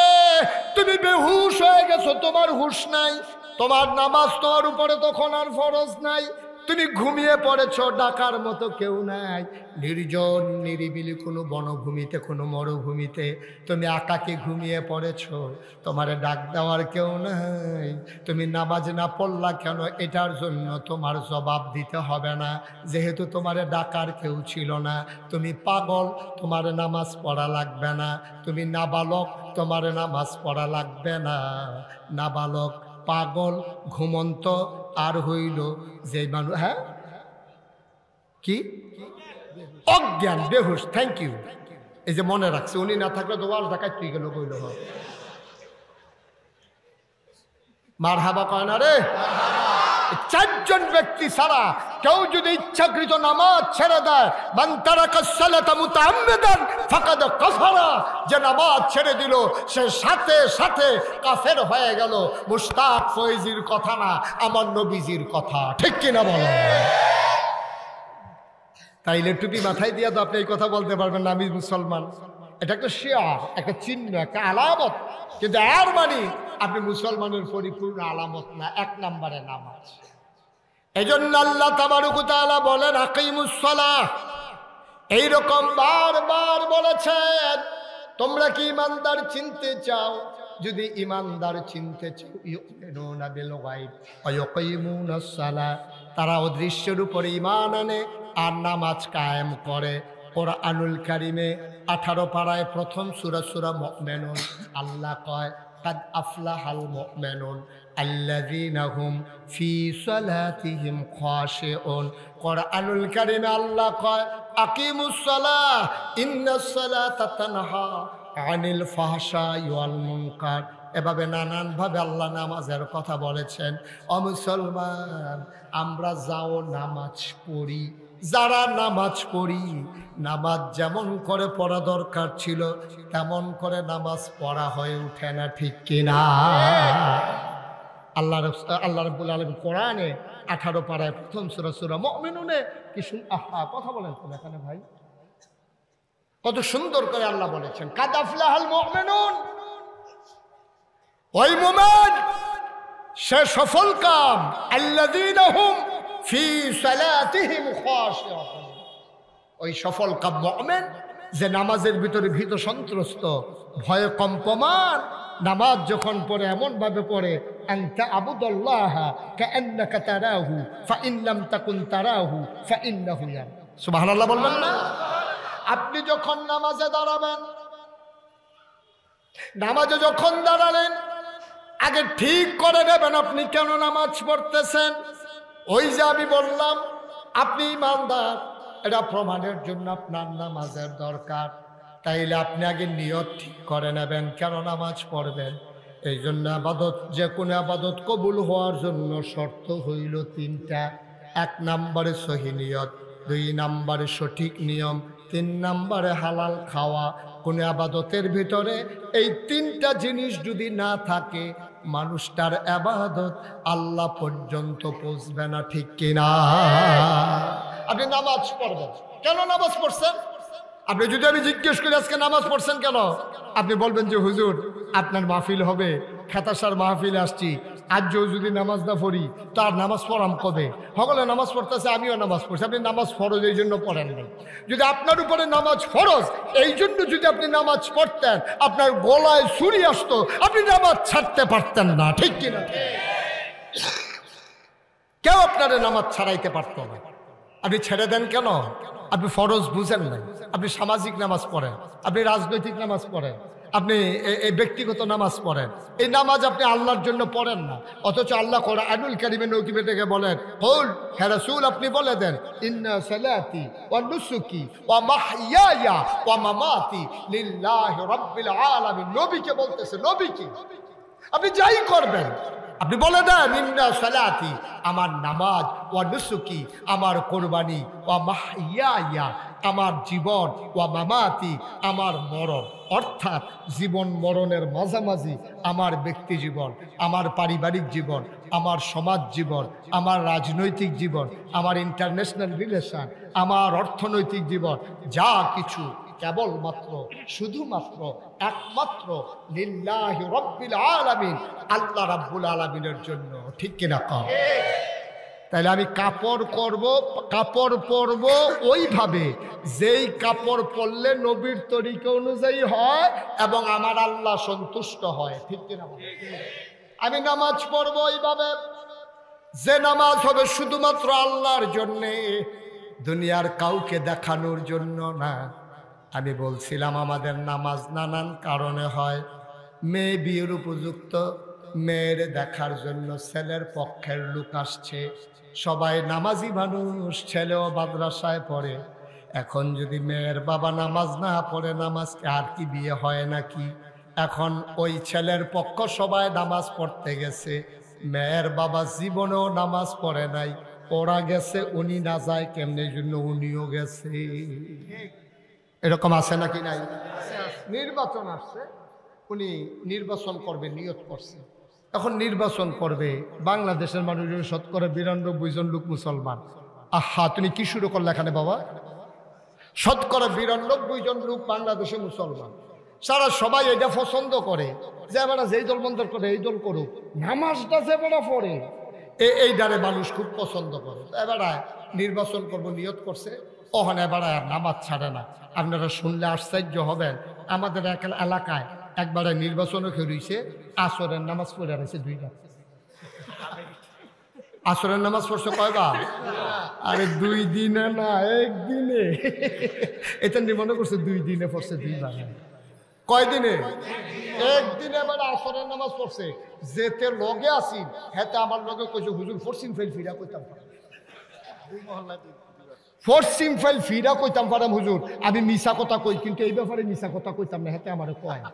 তুমি বেহুশ হয়ে গেছো, তোমার হুশ নাই, তোমার নামাজ তোমার উপরে তখন আর ফরজ নাই, তুমি ঘুমিয়ে পড়েছো, ডাকার মতো কেউ নাই, নির্জন নিরিবিলি কোনো বনভূমিতে, কোনো মরুভূমিতে তুমি একাকী ঘুমিয়ে পড়েছো, তোমারে ডাক দেওয়ার কেউ নাই। তুমি নামাজ না পড়লা কেন, এটার জন্য তোমার জবাব দিতে হবে না, যেহেতু তোমারে ডাকার কেউ ছিল না। তুমি পাগল, তোমার নামাজ পড়া লাগবে না। তুমি নাবালক, তোমার নামাজ পড়া লাগবে না। নাবালক, পাগল, ঘুমন্ত আর হইল যে মানুষ, হ্যাঁ কি অজ্ঞান, বেহুশ। থ্যাংক ইউ, এই যে মনে রাখছে, উনি না থাকলে তো ওয়াল ঢাকায় তুই গেল কইল মার হাবা কয় না রে। 4 জন ব্যক্তি ছাড়া কেউ যদি ইচ্ছাকৃত নামাজ ছেড়ে দেয়, মান তারাকা সালাতা মুতাআম্মিদান ফাকাদ কাফারা, যে নামাজ ছেড়ে দিল সে সাথে সাথে কাফের হয়ে গেল। মুশতাক ফয়জির কথা না, আমার নবীজির কথা। ঠিক কিনা বলো? তাইলে টুপি মাথায় দিয়া তো আপনি এই কথা বলতে পারবেন না আমি মুসলমান। এটা একটা শিয়ার, একটা চিহ্ন, একটা আলামত, কিন্তু আর মানে আপনি মুসলমানের পরিপূর্ণ আলামত না। 1 নম্বরে নামাজ। এজন্য আল্লাহ তাবারক ওয়া তাআলা বলেন আকিমুস সালাহ, এইরকম বারবার বলেছেন। তোমরা কি ইমানদার চিনতে চাও? যদি ইমানদার চিনতে চাও, ইউমিনুনা বিল গায়ব ওয়া ইয়াকিমুনাস সালাহ, তারা অদৃশ্যের উপরে ঈমান আনে আর নামাজ কায়েম করে। কোরআনুল কারিমে 18 পারায় প্রথম সূরা সূরা মুমিনুন আল্লাহ কয় কাদ আফলাহাল মুমিনুন আল্লাযীনা হুম ফি সালাতিহিম খাশিউন। কোরআনুল কারিমে আল্লাহ কয় আকিমুস সালাহ ইন্নাস সালাতা তানহা আনিল ফাহশাই ওয়াল মুনকার, এভাবে নানানভাবে আল্লাহ নামাজের কথা বলেছেন। ও মুসলমান, আমরা যাও নামাজ পড়ি, যারা নামাজ পড়ি, নামাজ যেমন করে পড়া দরকার ছিল তেমন করে নামাজ পড়া হয়ে উঠে না, ঠিক কিনা? আল্লাহ রাব্বুল আলামিন কোরআনে 18 পারায় প্রথম সূরা সূরা মুমিনুনে কি আহা কথা বলেন তো এখানে ভাই, কত সুন্দর করে আল্লাহ বলেছেন কাদ আফলাহাল মুমিনুন, ওই মুমিন সে সফল কাম, আল্লাযীনা হুম ফি সালাতিহিম খাশিউন, ওই সফল কাম মুমিন যে নামাজের ভিতরে ভীত সন্ত্রস্ত, ভয়ে কম্পমান, নামাজ যখন পড়ে এমন ভাবে পড়ে আনতা আবুদুল্লাহ কাআন্নাকা তারাহু ফাইন লাম তাকুন তারাহু ফাইন্নাহু ইয়ারা। সুবহানাল্লাহ বলবেন না? আপনি যখন নামাজে দাঁড়াবেন, নামাজে যখন দাঁড়ালেন আগে ঠিক করে নেবেন আপনি কেন নামাজ পড়তেছেন। ওই যে আমি বললাম আপনি ইমানদার, এটা প্রমাণের জন্য আপনার নামাজের দরকার। তাইলে আপনি আগে নিয়ত ঠিক করে নেবেন কেন নামাজ পড়বেন। এই জন্য আবাদত, যে কোনো আবাদত কবুল হওয়ার জন্য শর্ত হইল 3টা। 1 নম্বরে সহি নিয়ত, 2 নম্বরে সঠিক নিয়ম, 3 নম্বরে হালাল খাওয়া। কোনো আবাদতের ভিতরে এই 3টা জিনিস যদি না থাকে মানুষটার আবাদত আল্লাহ পর্যন্ত পৌঁছবে না, ঠিক কিনা? আপনি নামাজ পড়বেন, কেন নামাজ পড়ছেন? আপনি যদি আমি জিজ্ঞেস করি আজকে নামাজ পড়ছেন কেন, আপনি বলবেন যে হুজুর আপনার মাহফিল হবে, খেতাসার মাহফিলে আসছি, আজও যদি নামাজ না পড়ি তার নামাজ পড়াম কবে? সকলে নামাজ পড়তেছে, আমিও নামাজ পড়ছি। আপনি নামাজ ফরজ এই জন্য পড়েন নাই। যদি আপনার উপরে নামাজ ফরজ এই জন্য যদি আপনি নামাজ পড়তেন, আপনার গলায় ছুরি আসতো, আপনি নামাজ ছাড়তে পারতেন না, ঠিক কিনা? কেউ আপনার নামাজ ছাড়াইতে পারত না। আপনি ছেড়ে দেন কেন? আপনি ফরজ বুঝেন নাই। আপনি সামাজিক নামাজ পড়েন, আপনি রাজনৈতিক নামাজ পড়েন, আপনি এই ব্যক্তিগত নামাজ পড়েন। এই নামাজ আপনি আল্লাহর জন্য পড়েন না, অথচ আল্লাহ কোরআনুল কারীমে নকিবে থেকে বলেন, কুল হে রাসূল আপনি বলে দেন, ইন্না সালাতি ওয়া নুসুকি ওয়া মাহইয়ায়া ওয়া মামাতি লিল্লাহি রাব্বিল আলামিন। নবীকে বলতেছে, নবীকে আপনি যাই করবেন আপনি বলে দেন ইন্না সালাতি, আমার নামাজ, ওয়া নুসুকি আমার কোরবানি, ওয়া মাহইয়ায়া আমার জীবন, ওয়া মামাতি আমার মরণ, অর্থাৎ জীবন মরণের মাঝামাঝি আমার ব্যক্তি জীবন, আমার পারিবারিক জীবন, আমার সমাজ জীবন, আমার রাজনৈতিক জীবন, আমার ইন্টারন্যাশনাল রিলেশন, আমার অর্থনৈতিক জীবন, যা কিছু কেবলমাত্র শুধুমাত্র একমাত্র লিল্লাহি রাব্বিল আলামিন, আল্লাহ রাব্বুল আলামিনের জন্য, ঠিক কিনা কও? তাইলে আমি কাপড় পরব ওইভাবে যেই কাপড় পরলে নবীর তরিকা অনুযায়ী হয় এবং আমার আল্লাহ সন্তুষ্ট হয়, ঠিক কিনা? আমি নামাজ পড়বো ওইভাবে যে নামাজ হবে শুধুমাত্র আল্লাহর জন্যে, দুনিয়ার কাউকে দেখানোর জন্য না। আমি বলছিলাম আমাদের নামাজ নানান কারণে হয়। মেয়ে বিয়ের উপযুক্ত, মেয়ের দেখার জন্য ছেলের পক্ষের লোক আসছে, সবাই নামাজি মানুষ, ছেলেও মাদ্রাসায় পড়ে। এখন যদি মেয়ের বাবা নামাজ না পড়ে, নামাজ আর কি বিয়ে হয় নাকি? এখন ওই ছেলের পক্ষ সবাই নামাজ পড়তে গেছে, মেয়ের বাবা জীবনেও নামাজ পড়ে নাই, ওরা গেছে, উনি না যায় কেমনে, জন্য উনিও গেছে। এরকম আছে নাকি নাই? নির্বাচন আসছে, উনি নির্বাচন করবে, নিয়ত করছে। এখন নির্বাচন করবে, বাংলাদেশের মানুষের শতকরা 92 জন লোক মুসলমান। আহা, তুমি কি শুরু করলে এখানে বাবা? শতকরা 92 জন লোক বাংলাদেশে মুসলমান, সারা সবাই এটা পছন্দ করে যে এবার যেই দল বন্ধ করে এই দল করুক, নামাজটা যে বেড়া পড়ে এই দ্বারে মানুষ খুব পছন্দ করে। এবার নির্বাচন করবো নিয়ত করছে, ওখানে এবার আর নামাজ ছাড়ে না। আপনারা শুনলে আশ্চর্য হবেন, আমাদের এলাকায় একবারে নির্বাচনও খেয়েছে, আসরের নামাজ পড়ে রয়েছে 2 রাত। আসরের নামাজ পড়ছে কয়বার? আরে 2 দিনে না, 1 দিনে। এটা মনে করছে 2 দিনে পড়ছে 2 বার। কয়দিনে? 1 দিনে। এবার আসরের নামাজ পড়ছে, যেতে লগে আসি হেতে আমার লগে কইছে হুজুর ফরসিন ফেল ফিরা কইতাম, পশ্চিম ফাইল ফিরা কইতাম পারাম হুজুর আমি মিছা কথা কই কিন্তু এই ব্যাপারে মিছা কথা কইতাম না হেতে আমার কয়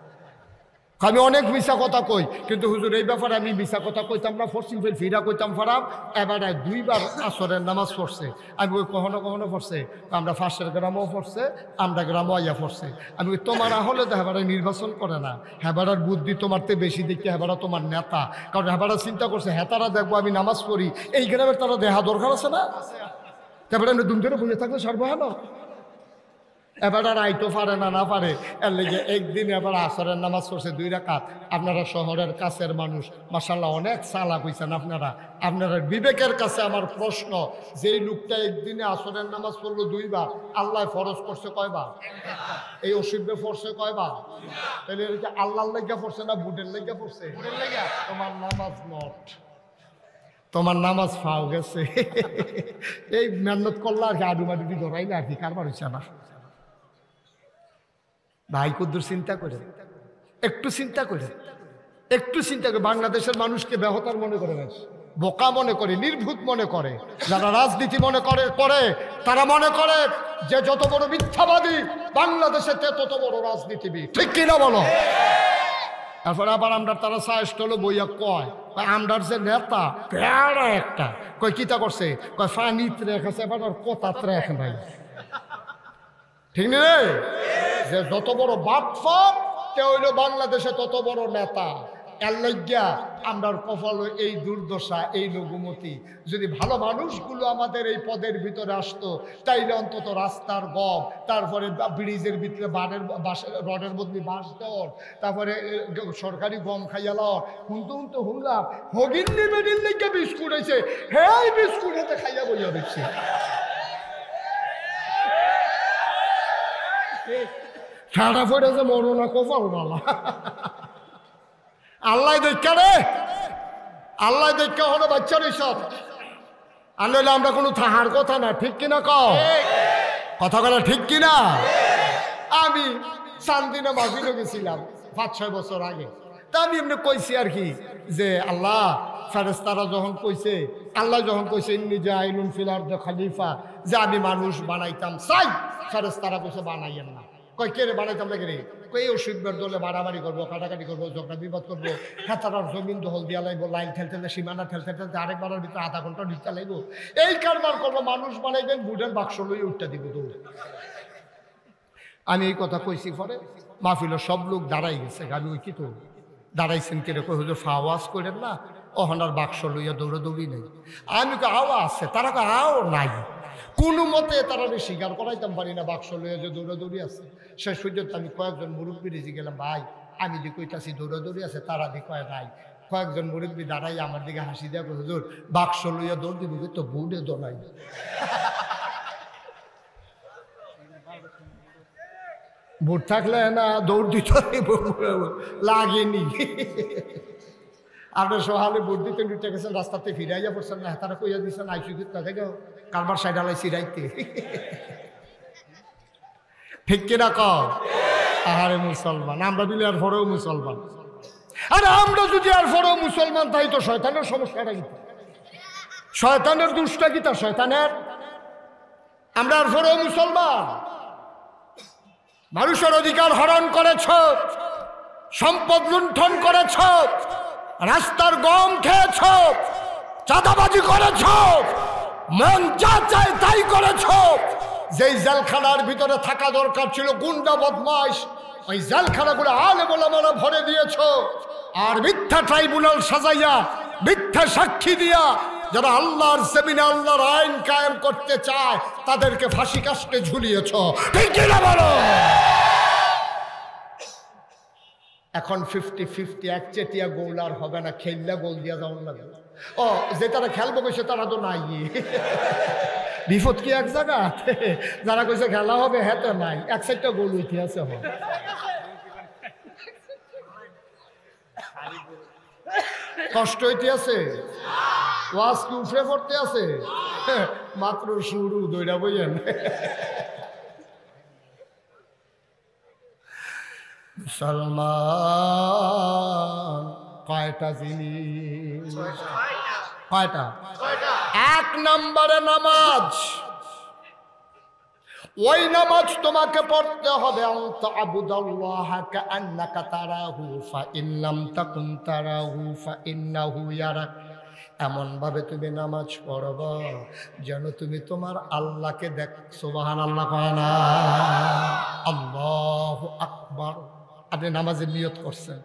আমি অনেক মিছা কথা কই কিন্তু হুজুর এই ব্যাপারে আমি মিছা কথা কইতাম না পশ্চিম ফাইল ফিরা কইতাম পারাম এবারে 2 বার আসরের নামাজ পড়ছে আমি ওই কখনো কখনো পড়ছে আমরা ফাঁসের গ্রামও পড়ছে আমরা গ্রামও আইয়া পড়ছে আমি তোমার হলে তো হেবারে নির্বাচন করে না হেবারার বুদ্ধি তোমার তে বেশি দেখতে হেবারা তোমার নেতা কারণ হেবারা চিন্তা করছে হেতারা দেখবো আমি নামাজ পড়ি এই গ্রামের তারা দেহা দরকার আছে না তারপরে আমি দুম ধরে বুঝে থাকলে সর্বহানো এবার আর আইতো পারে না পারে এর লেগে একদিন এবার আসরের নামাজ পড়ছে 2 রাকাত আপনারা শহরের কাছের মানুষ মাশাআল্লাহ অনেক চালাক হইছেন আপনারা বিবেকের কাছে আমার প্রশ্ন যেই লোকটা একদিনে আসরের নামাজ পড়লো 2 বার আল্লাহ ফরজ করছে কয়বার এই অসুবিধা পড়ছে কয়বার তাহলে এটা আল্লাহর লেগে পড়ছে না বুটের লেগে পড়ছে তোমার নামাজ নট তোমার নামাজ ফাও গেছে এই মেহনত করলে আর কি আডুমাডুডি ধরাইলে আর কি কারবার হইছে না ভাই কুদ্দুর চিন্তা করে একটু চিন্তা করে বাংলাদেশের মানুষকে বেহতার মনে করে বোকা মনে করে নির্ভুত মনে করে যারা রাজনীতি মনে করে তারা মনে করে যে যত বড় মিথ্যাবাদী বাংলাদেশে তত বড় রাজনীতিবিদ ঠিক কিনা বলো তারপরে আবার আমরা তারা সাহেস্ট হলো বইয়া কয় আমরার যে নেতা প্যারা একটা কয় কিতা করছে কয় ফানিত রেখেছে এবার আর কোথাত রেখ নাই ঠিক নেই যে যত বড় বাটফার তে হইল বাংলাদেশে তত বড় নেতা এর লাগিয়া আমরার কপাল এই দুর্দশা এই লঘুমতি যদি ভালো মানুষগুলো আমাদের এই পদের ভিতরে আসতো তাইলে অন্তত রাস্তার গম তারপরে ব্রিজের ভিতরে রডের বদলি বাঁশ দেওয়ার তারপরে সরকারি গম খাইয়া লওয়ার হুনতে হুনলাম হগিন্নি বেডির লেগে বিস্কুট হয়েছে হ্যাঁ বিস্কুট হাতে খাইয়া বইয়া দিচ্ছে সারা ফেটেছে মরোনা কপাল বালা আল্লাহ দেখা রে আল্লাহ দেখা হলো বাচ্চার সব আর নইলে আমরা কোনো থাহার কথা না ঠিক কিনা কথা বলা ঠিক কিনা আমি শান্তিনা মাহফিলে গেছিলাম 5-6 বছর আগে তা আমি এমনি কইছি আর কি যে আল্লাহ ফেরেশতারা যখন কইছে আল্লাহ যখন কইছে ইন্নী জাইলুন ফিল আরদি খলিফা যে আমি মানুষ বানাইতাম চাই ফেরেশতারা কইছে বানাইয়েন না কই কে রে বানাইতাম না কে রে কই অসুখবের দলে মারামারি করবো কাটাকাটি করবো ঝগড়া বিবাদ করবো হেতারার জমিন দখল দিয়া লাগবো লাইন ঠেলতে সীমানা ঠেলতে আরেকবারের ভিতরে আধা ঘন্টা ঢুকতে লাগবো এই কারবার করবো মানুষ বানাইবেন বুটের বাক্স লইয়ে উঠতে দিব দৌড়ে আমি এই কথা কইছি পরে মাহফিলের সব লোক দাঁড়াই গেছে আমি ওই কি তো দাঁড়াইছেন কে রে কই হুজুর ফাওয়াজ করেন না ওহনার বাক্স লইয়া দৌড়ি নেই আমি কই আওয়া আছে তারা কই আও নাই কোনো মতে তারা স্বীকার করাইতাম পারি না বাক্স লইয়া যে দৌড়াদৌড়ি আছে শেষ পর্যন্ত আমি কয়েকজন মুরব্বী রেজি গেলাম ভাই আমি যে কইতাছি দৌড়াদৌড়ি আছে তারা দি কয় নাই কয়েকজন মুরব্বী দাঁড়াই আমার দিকে হাসি দেওয়া হুজুর বাক্স লইয়া দৌড় দিব তো বুড়ে দৌড়াই বুট থাকলে না দৌড় দিত লাগেনি আপনার সহালে বুট দিতে উঠে গেছেন রাস্তাতে ফিরাইয়া পড়ছেন না তারা কইয়া দিচ্ছেন আইসুকিত না দেখো কারবার সাইড আলাইছি রাইতে ঠিক কিনা আহারে মুসলমান আমরা বিলে আর পরেও মুসলমান আরে আমরা যদি আর পরেও মুসলমান তাই তো শয়তানের সমস্যাটা কি শয়তানের দুষ্টা কি তা শয়তানের আমরা আর পরেও মুসলমান মানুষের অধিকার হরণ করেছ সম্পদ লুণ্ঠন করেছ রাস্তার গম খেয়েছ চাঁদাবাজি করেছ মন যা চায় তাই করেছ যেই জেলখানার ভিতরে থাকা দরকার ছিল গুন্ডা বদমাশ ওই জেলখানাগুলো আলেম ওলামারা ভরে দিয়েছ আর মিথ্যা ট্রাইব্যুনাল সাজাইয়া মিথ্যা সাক্ষী দিয়া যারা আল্লাহর জমিনে আল্লাহর আইন কায়েম করতে চায় তাদেরকে ফাঁসি কাস্টে ঝুলিয়েছ ঠিক কি না বলো এখন 50-50 একচেটিয়া গোল আর হবে না খেললে গোল দিয়া যাওয়ার লাগবে ও যে তারা খেলবো কইছে তারা তো নাই বিপদ কি এক জায়গা যারা কইছে খেলা হবে হেতে নাই এক সাইডটা গোল উঠে আছে কষ্ট হইতে আছে ওয়াজ কি উঠে পড়তে আছে মাত্র শুরু দইরা বইয়েন মুসলমান কয়টা জিনিস কয়টা 1 নম্বরে নামাজ ওই নামাজ তোমাকে পড়তে হবে আনতা আবুদাল্লাহা কাআন্নাকা তারাহু ফাইন লাম তাকুন তারাহু ফাইন্নাহু ইয়ারাক। এমন ভাবে তুমি নামাজ পড়বা যেন তুমি তোমার আল্লাহকে দেখ। সুবহানাল্লাহ কয় না? আল্লাহু আকবার। আপনি নামাজের নিয়ত করছেন,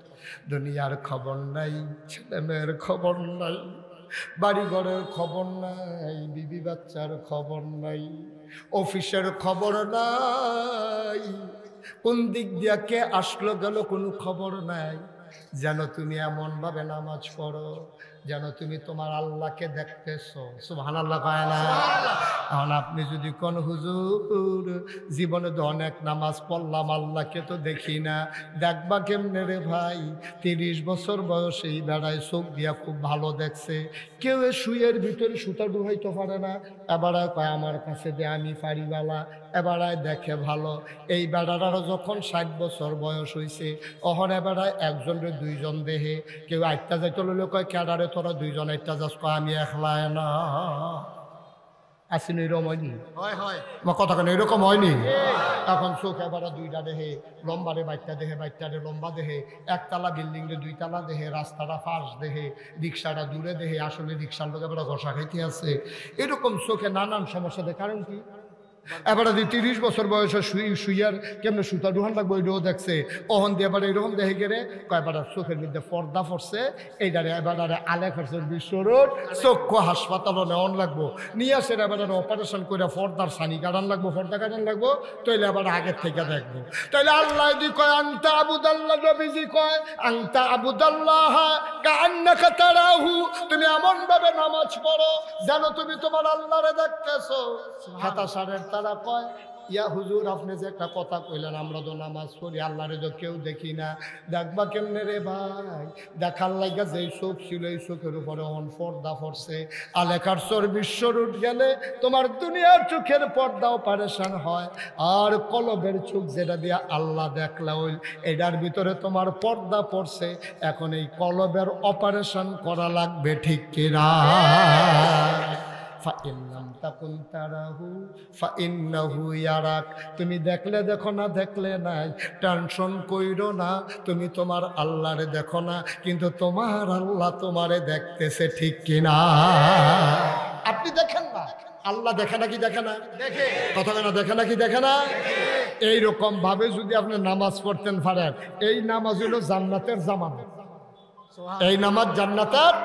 দুনিয়ার খবর নাই, ছেলে মেয়ের খবর নাই, বাড়ি ঘরের খবর নাই, বিবি বাচ্চার খবর নাই, অফিসের খবর নাই, কোন দিক দিয়া কে আসলো গেল কোনো খবর নাই। যেন তুমি এমন ভাবে নামাজ পড়ো যেন তুমি তোমার আল্লাহকে দেখতেছো। সুবহানাল্লাহ কয় না? এখন আপনি যদি কোন হুজুর জীবনে তো অনেক নামাজ পড়লাম আল্লাহকে তো দেখি না, দেখবা কেমনে রে ভাই? 30 বছর বয়সেই বেড়ায় চোখ দিয়া খুব ভালো দেখছে, কেউ শুয়ের ভিতরে সুতা ঢুকাইতে পারে না, এবারে কয় আমার কাছে দে আমি পারিবালা, এবারে দেখে ভালো। এই বেড়াটারও যখন 60 বছর বয়স হয়েছে অহন এবারে একজন রে দুইজন দেহে, কেউ আটটা যাইতে লইলে কয় ক্যাডারে তোরা দুইজন একটা যাস, কয় আমি একলাই না। আসেনি এরকম হয়নি? কথা কেন এরকম হয়নি? এখন চোখ এবারে দুইটা দেহে, লম্বারে বাইটটা দেহে, বাইটটারে লম্বা দেহে, একতলা বিল্ডিং রে দুইতলা দেহে, রাস্তাটা ফাঁস দেহে, রিক্সাটা দূরে দেহে, আসলে রিক্সার লোক এবারে ঘষা খাইতে আছে। এরকম চোখে নানান সমস্যা দেয়। কারণ কি? এবারে 30 বছর বয়সে শুইয়ার কেমনে সুতা ডুহান লাগবো এটাও দেখছে। অহন দিয়ে এবারে এরকম দেখে গেলে কয়েকবার চোখের মধ্যে পর্দা পড়ছে, এইটারে এবারে আলে খরচের বিশ্বরোড চক্ষু হাসপাতালও নেওয়ান লাগবো, নিয়ে আসে এবারে অপারেশন করে পর্দার সানি কাটান লাগবো, পর্দা কাটান লাগবো, তাইলে আবার আগের থেকে দেখবো। তাইলে আল্লাহ দি কয় আনতা আবুদাল্লাহ, নবীজি কয় আনতা আবুদাল্লাহ কাআন্নাকা তারাহু, তুমি এমন ভাবে নামাজ পড়ো যেন তুমি তোমার আল্লাহরে দেখতেছো। হতাশারের তারা কয় ইয়া হুজুর আপনি যে একটা কথা কইলেন আমরা তো নামাজ পড়ি আল্লাহরে তো কেউ দেখি না, দেখবা কেমনে রে ভাই? দেখার লাগা যেই চোখ ছিল এই চোখের উপরে অন পর্দা পড়ছে, আলেখার চর্বিশ্বর উঠ গেলে তোমার দুনিয়ার চোখের পর্দা অপারেশন হয়, আর কলবের চোখ যেটা দিয়ে আল্লাহ দেখলা ওই এটার ভিতরে তোমার পর্দা পড়ছে। এখন এই কলবের অপারেশন করা লাগবে, ঠিক কিনা? তুমি দেখলে দেখো না দেখলে নাই, টেনশন কইরো না, তুমি তোমার আল্লাহরে দেখো না, কিন্তু তোমার আল্লাহ তোমারে দেখতেছে, ঠিক কিনা? আপনি দেখেন না, আল্লাহ দেখে নাকি দেখে না? দেখে। কথা কেন দেখে নাকি দেখে না? এইরকম ভাবে যদি আপনি নামাজ পড়তেন পারেন, এই নামাজ হলো জান্নাতের জামানত। এই নামাজ জান্নাতের।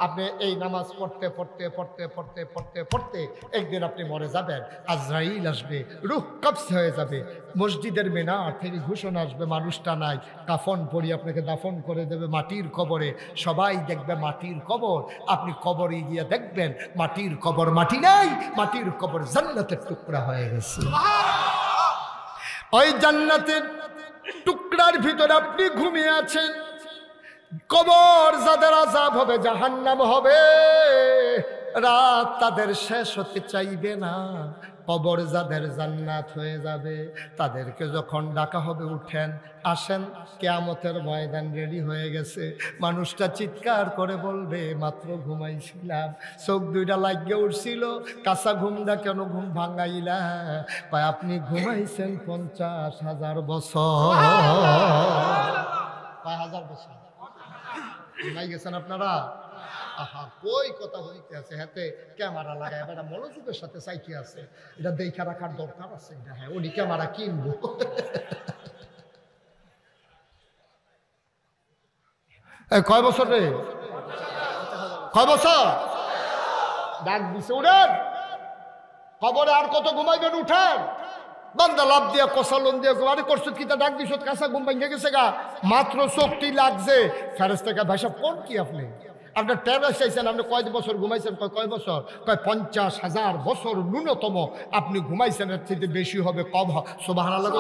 আপনি এই নামাজ পড়তে পড়তে পড়তে পড়তে পড়তে পড়তে একদিন আপনি মরে যাবেন, আজরাইল আসবে, রূহ কবজ হয়ে যাবে, মসজিদের মিনার থেকে ঘোষণা আসবে মানুষটা নাই, কাফন পরি আপনাকে দাফন করে দেবে মাটির কবরে, সবাই দেখবে মাটির কবর, আপনি কবরে গিয়ে দেখবেন মাটির কবর মাটি নাই, মাটির কবর জান্নাতের টুকরা হয়ে গেছে। ওই জান্নাতের টুকরার ভিতরে আপনি ঘুমিয়ে আছেন। কবর যাদের আযাব হবে, জাহান্নাম হবে, রাত তাদের শেষ হতে চাইবে না। কবর যাদের জান্নাত হয়ে যাবে, তাদেরকে যখন ডাকা হবে উঠেন আসেন, কিয়ামতের ময়দান রেডি হয়ে গেছে। মানুষটা চিৎকার করে বলবে মাত্র ঘুমাইছিলাম, চোখ দুইটা লাগিয়ে উঠছিল, কাঁচা ঘুমটা কেন ঘুম ভাঙাইলা? কয় আপনি ঘুমাইছেন 50,000 বছর। 5000 বছর ঘুমাই গেছেন আপনারা? আহা, কই কথা হইতে আছে, হাতে ক্যামেরা লাগায় এবার মনোযোগের সাথে চাইতে আছে, এটা দেখা রাখার দরকার আছে। হ্যাঁ, উনি ক্যামেরা কিনবো। কয় বছর রে? কয় বছর? ডাক দিছে উঠেন, খবরে আর কত ঘুমাইবেন, উঠেন। বান্দা লাভ দিয়া কষালন দিয়ে আরে করছো কি, তা ডাক দিছ, কাঁচা ঘুম ভেঙে গেছে গা, মাত্র চোখটি লাগছে। ফেরেশতাকে ভাই সাহেব কোন কি আপনি, আপনার টেরাস চাইছেন, আপনি কয় বছর ঘুমাইছেন? কয় বছর? কয় 50,000 বছর ন্যূনতম আপনি ঘুমাইছেন, এর থেকে বেশি হবে কম হবে। সুবহানাল্লাহ।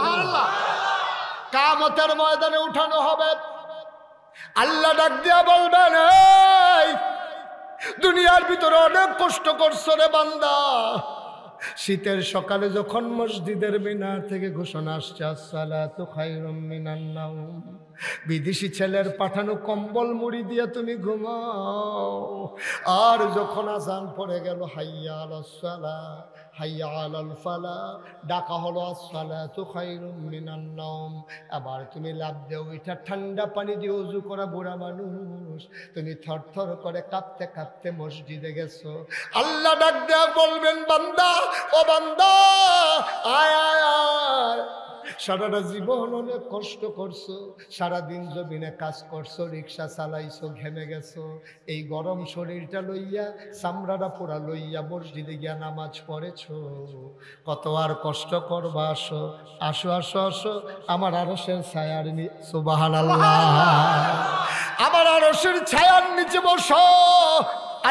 কিয়ামতের ময়দানে উঠানো হবে, আল্লাহ ডাক দিয়া বলবেন এই দুনিয়ার ভিতরে অনেক কষ্ট করছো রে বান্দা, শীতের সকালে যখন মসজিদের মিনার থেকে ঘোষণা আসছে আসসালাতু খায়রুম মিনান নাওম, বিদেশি ছেলের পাঠানো কম্বল মুড়ি দিয়ে তুমি ঘুমাও। আর যখন আজান পড়ে গেল হাইয়া আলাস সালাহ হাইয়া আলাল ফালাহ, ডাকা হলো আসসালাতু খায়রুম মিনান নাওম, আবার তুমি লাফ দেও এটা ঠান্ডা পানি দিয়ে ওযু করা বুড়া মানুষ, তুমি থরথর করে কাঁপতে কাঁপতে মসজিদে গেছো। আল্লাহ ডাক দেয়া বলবেন বান্দা, ও বান্দা আয় আয় আয়, সারাটা জীবন অনেক কষ্ট করছো, সারাদিন জমিনে কাজ করছো, রিক্সা চালাইছো, ঘেমে গেছো, এই গরম শরীরটা লইয়া চামড়াটা পোড়া লইয়া মসজিদে গিয়া নামাজ পড়েছো, কত আর কষ্ট করবা, আসো আসো আসো আসো আমার আরশের ছায়ার সুবহানাল্লাহ, আমার আরশের ছায়ার নিচে বসো।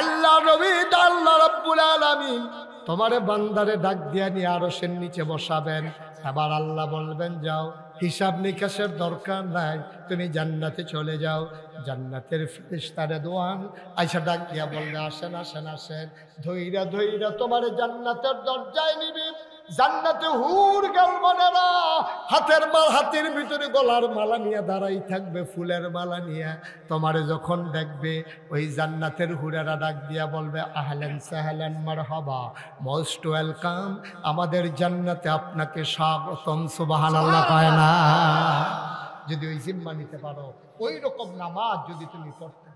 আল্লাহ নবী আল্লাহ রাব্বুল আলামিন তোমারে বান্দারে ডাক দিয়া নিয়ে আরশের নিচে বসাবেন। আবার আল্লাহ বলবেন যাও, হিসাব নিকাশের দরকার নাই, তুমি জান্নাতে চলে যাও। জান্নাতের ফেরেশতারে দোয়ান আইসা ডাক দিয়া বলবে আসেন আসেন আসেন, ধইরা ধইরা তোমারে জান্নাতের দরজায় নিবি। জান্নাতে হুর গালমানেরা হাতের ভিতরে গলার মালা নিয়ে দাঁড়াই থাকবে, ফুলের মালা নিয়ে। তোমারে যখন দেখবে ওই জান্নাতের হুরেরা ডাক দিয়া বলবে আহলান সাহলান মারহাবা, মোস্ট ওয়েলকাম, আমাদের জান্নাতে আপনাকে স্বাগতম। সুবহানাল্লাহ কয় না? যদি ওই জিম্মা নিতে পারো, ওই রকম নামাজ যদি তুমি পড়তে।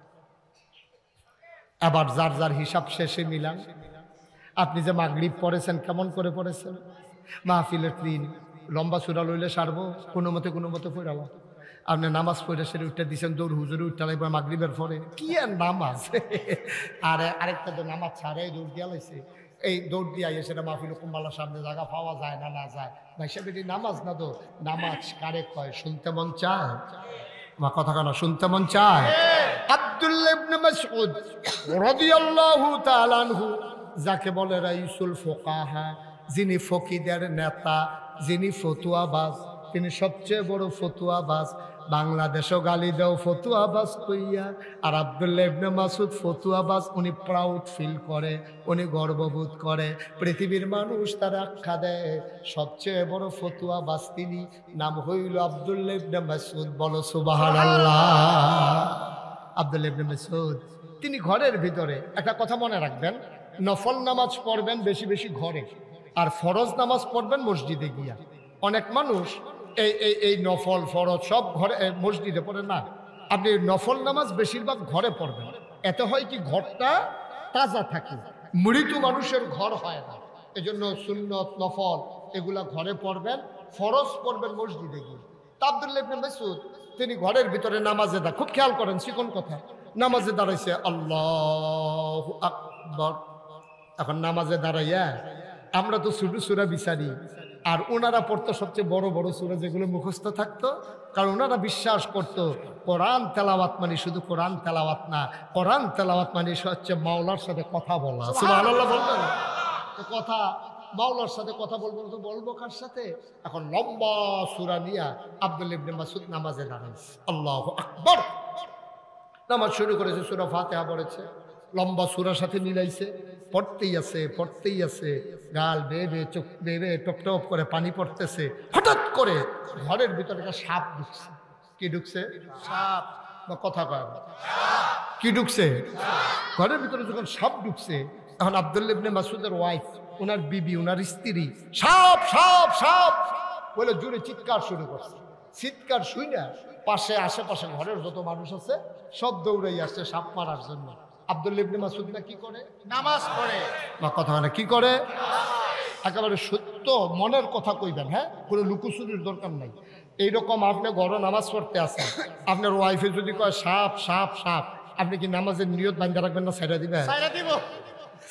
আবার যার যার হিসাব শেষে মিলান। আপনি যে মাগরিব পড়েছেন কেমন করে পড়েছেন? মাহফিলের দিন লম্বা সূরা লইলে সারবো, কোনো মতে পড়ালো। আপনি নামাজ পড়ে সেরে উঠে দিচ্ছেন, দৌড় হুজুরে উঠতে লাগবে মাগরিবের পরে, কি আর নামাজ। আর আরেকটা তো নামাজ ছাড়ে দৌড় দিয়া লাইছে, এই দৌড় দিয়া সেটা মাহফিল কুম্বালার সামনে জায়গা পাওয়া যায় না, না যায় ভাই সাহেব, এটি নামাজ না তো। নামাজ কারে কয়? শুনতে মন চায়? আমার কথা কেন শুনতে মন চায়? আব্দুল্লাহ ইবনে মাসউদ রাদিয়াল্লাহু তাআলা আনহু, যাকে বলে রাইসুল ফোকাহা, যিনি ফকিদের নেতা, যিনি ফতুয়াবাজ, তিনি সবচেয়ে বড় ফতুয়াবাজ। বাংলাদেশও গালি দেও ফতুয়াবাজ কইয়া। আর আব্দুল্লাহ ইবনে মাসউদ ফতুয়াবাজ, উনি প্রাউড ফিল করে, উনি গর্ববোধ করে। পৃথিবীর মানুষ তার আখ্যা দেয় সবচেয়ে বড় ফতুয়াবাজ তিনি, নাম হইল আব্দুল্লাহ ইবনে মাসউদ। বলো সুবহানাল্লাহ। আব্দুল্লাহ ইবনে মাসউদ তিনি ঘরের ভিতরে, একটা কথা মনে রাখবেন, নফল নামাজ পড়বেন বেশি বেশি ঘরে, আর ফরজ নামাজ পড়বেন মসজিদে গিয়া। অনেক মানুষ এই নফল ফরজ সব ঘরে মসজিদে পড়ে না। আপনি নফল নামাজ বেশিরভাগ ঘরে পড়বেন, এতে হয় কি ঘরটা তাজা থাকে, মৃত মানুষের ঘর হয় না। এজন্য সুন্নত নফল এগুলা ঘরে পড়বেন, ফরজ পড়বেন মসজিদে গিয়ে। আব্দুল্লাহ ইবনে মাসউদ তিনি ঘরের ভিতরে নামাজে দা, খুব খেয়াল করেন চিকন কথা, নামাজে দাঁড়াইছে আল্লাহু আকবার। এখন নামাজে দাঁড়াইয়া আমরা তো ছোট সূরা বিচারি, আর ওনারা পড়তো সবচেয়ে বড় বড় সূরা যেগুলো মুখস্থ থাকতো, কারণ ওনারা বিশ্বাস করতো কোরআন তেলাওয়াত মানে শুধু কোরআন তেলাওয়াত না, কোরআন তেলাওয়াত মানে হচ্ছে মাওলার সাথে কথা বলা। সুবহানাল্লাহ বলবেন? কথা মাওলার সাথে কথা বলবো তো বলবো কার সাথে? এখন লম্বা সূরা নিয়া আব্দুল্লাহ ইবনে মাসউদ নামাজে দাঁড়াইছে, আল্লাহু আকবার। নামাজ শুরু করেছে, সূরা ফাতিহা পড়েছে, লম্বা সূরার সাথে মিলাইছে, পড়তেই আছে, গাল বেয়ে চোখ বেয়ে টপ টপ করে পানি পড়তেছে। হঠাৎ করে ঘরের ভিতরে একটা সাপ ঢুকছে। কি ঢুকছে? সাপ। বা কথা কয় কি ঢুকছে? ঘরের ভিতরে যখন সাপ ঢুকছে, এখন আব্দুল্লাহ ইবনে মাসউদের ওয়াইফ, ওনার বিবি, ওনার স্ত্রী সাপ সাপ সাপ বলে জোরে চিৎকার শুরু করছে। চিৎকার শুই না পাশে আশেপাশে ঘরের যত মানুষ আছে সব দৌড়াই আসছে সাপ মারার জন্য। আব্দুল্লাহ ইবনে মাসউদ না কি করে? নামাজ পড়ে। বা কথা মানে কি করে? একেবারে সত্য মনের কথা কইবেন, হ্যাঁ, কোনো লুকোচুরির দরকার নাই। এইরকম আপনি ঘরে নামাজ পড়তে আসেন, আপনার ওয়াইফে যদি কয় সাপ সাপ সাপ, আপনি কি নামাজের নিয়ত বান্ধা রাখবেন না সাইডা দিবেন?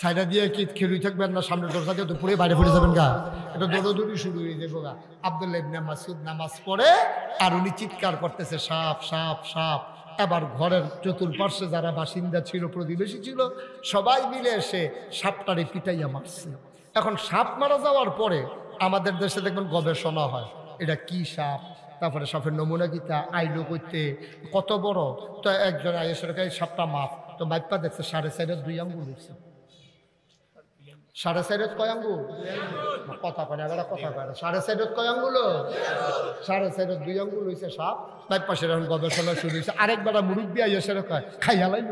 সাইডা দিয়ে কি খেলুই থাকবেন না সামনের দরজা দিয়ে দুপুরে বাইরে পড়ে যাবেন গা? এটা দৌড়াদৌড়ি শুরু হয়ে যাবো গা। আব্দুল্লাহ ইবনে মাসউদ নামাজ পড়ে আর উনি চিৎকার করতেছে সাপ সাপ সাপ। এবার ঘরের চতুর্পার্শ্বে যারা বাসিন্দা ছিল, প্রতিবেশী ছিল, সবাই মিলে এসে সাপটারে পিটাইয়া মারছে। এখন সাপ মারা যাওয়ার পরে আমাদের দেশে দেখবেন গবেষণা হয়, এটা কি সাপ, তারপরে সাপের নমুনা কিতা আইলো করতে কত বড়। তো একজন আইসরকার সাপটা মাপ তো মাইপা দেখছে 4.5 2 আঙ্গুল হচ্ছে। 4.5 কয় আঙ্গুল কথা কয় এবার কথা কয় 4.5 কয় আঙ্গুল 4.5 2 আঙ্গুল হইছে সাপ তাই পাশে এখন গবেষণা শুরু হয়েছে আরেকবার মুরব্বী আইয়া সেরে কয় খাইয়া লাইল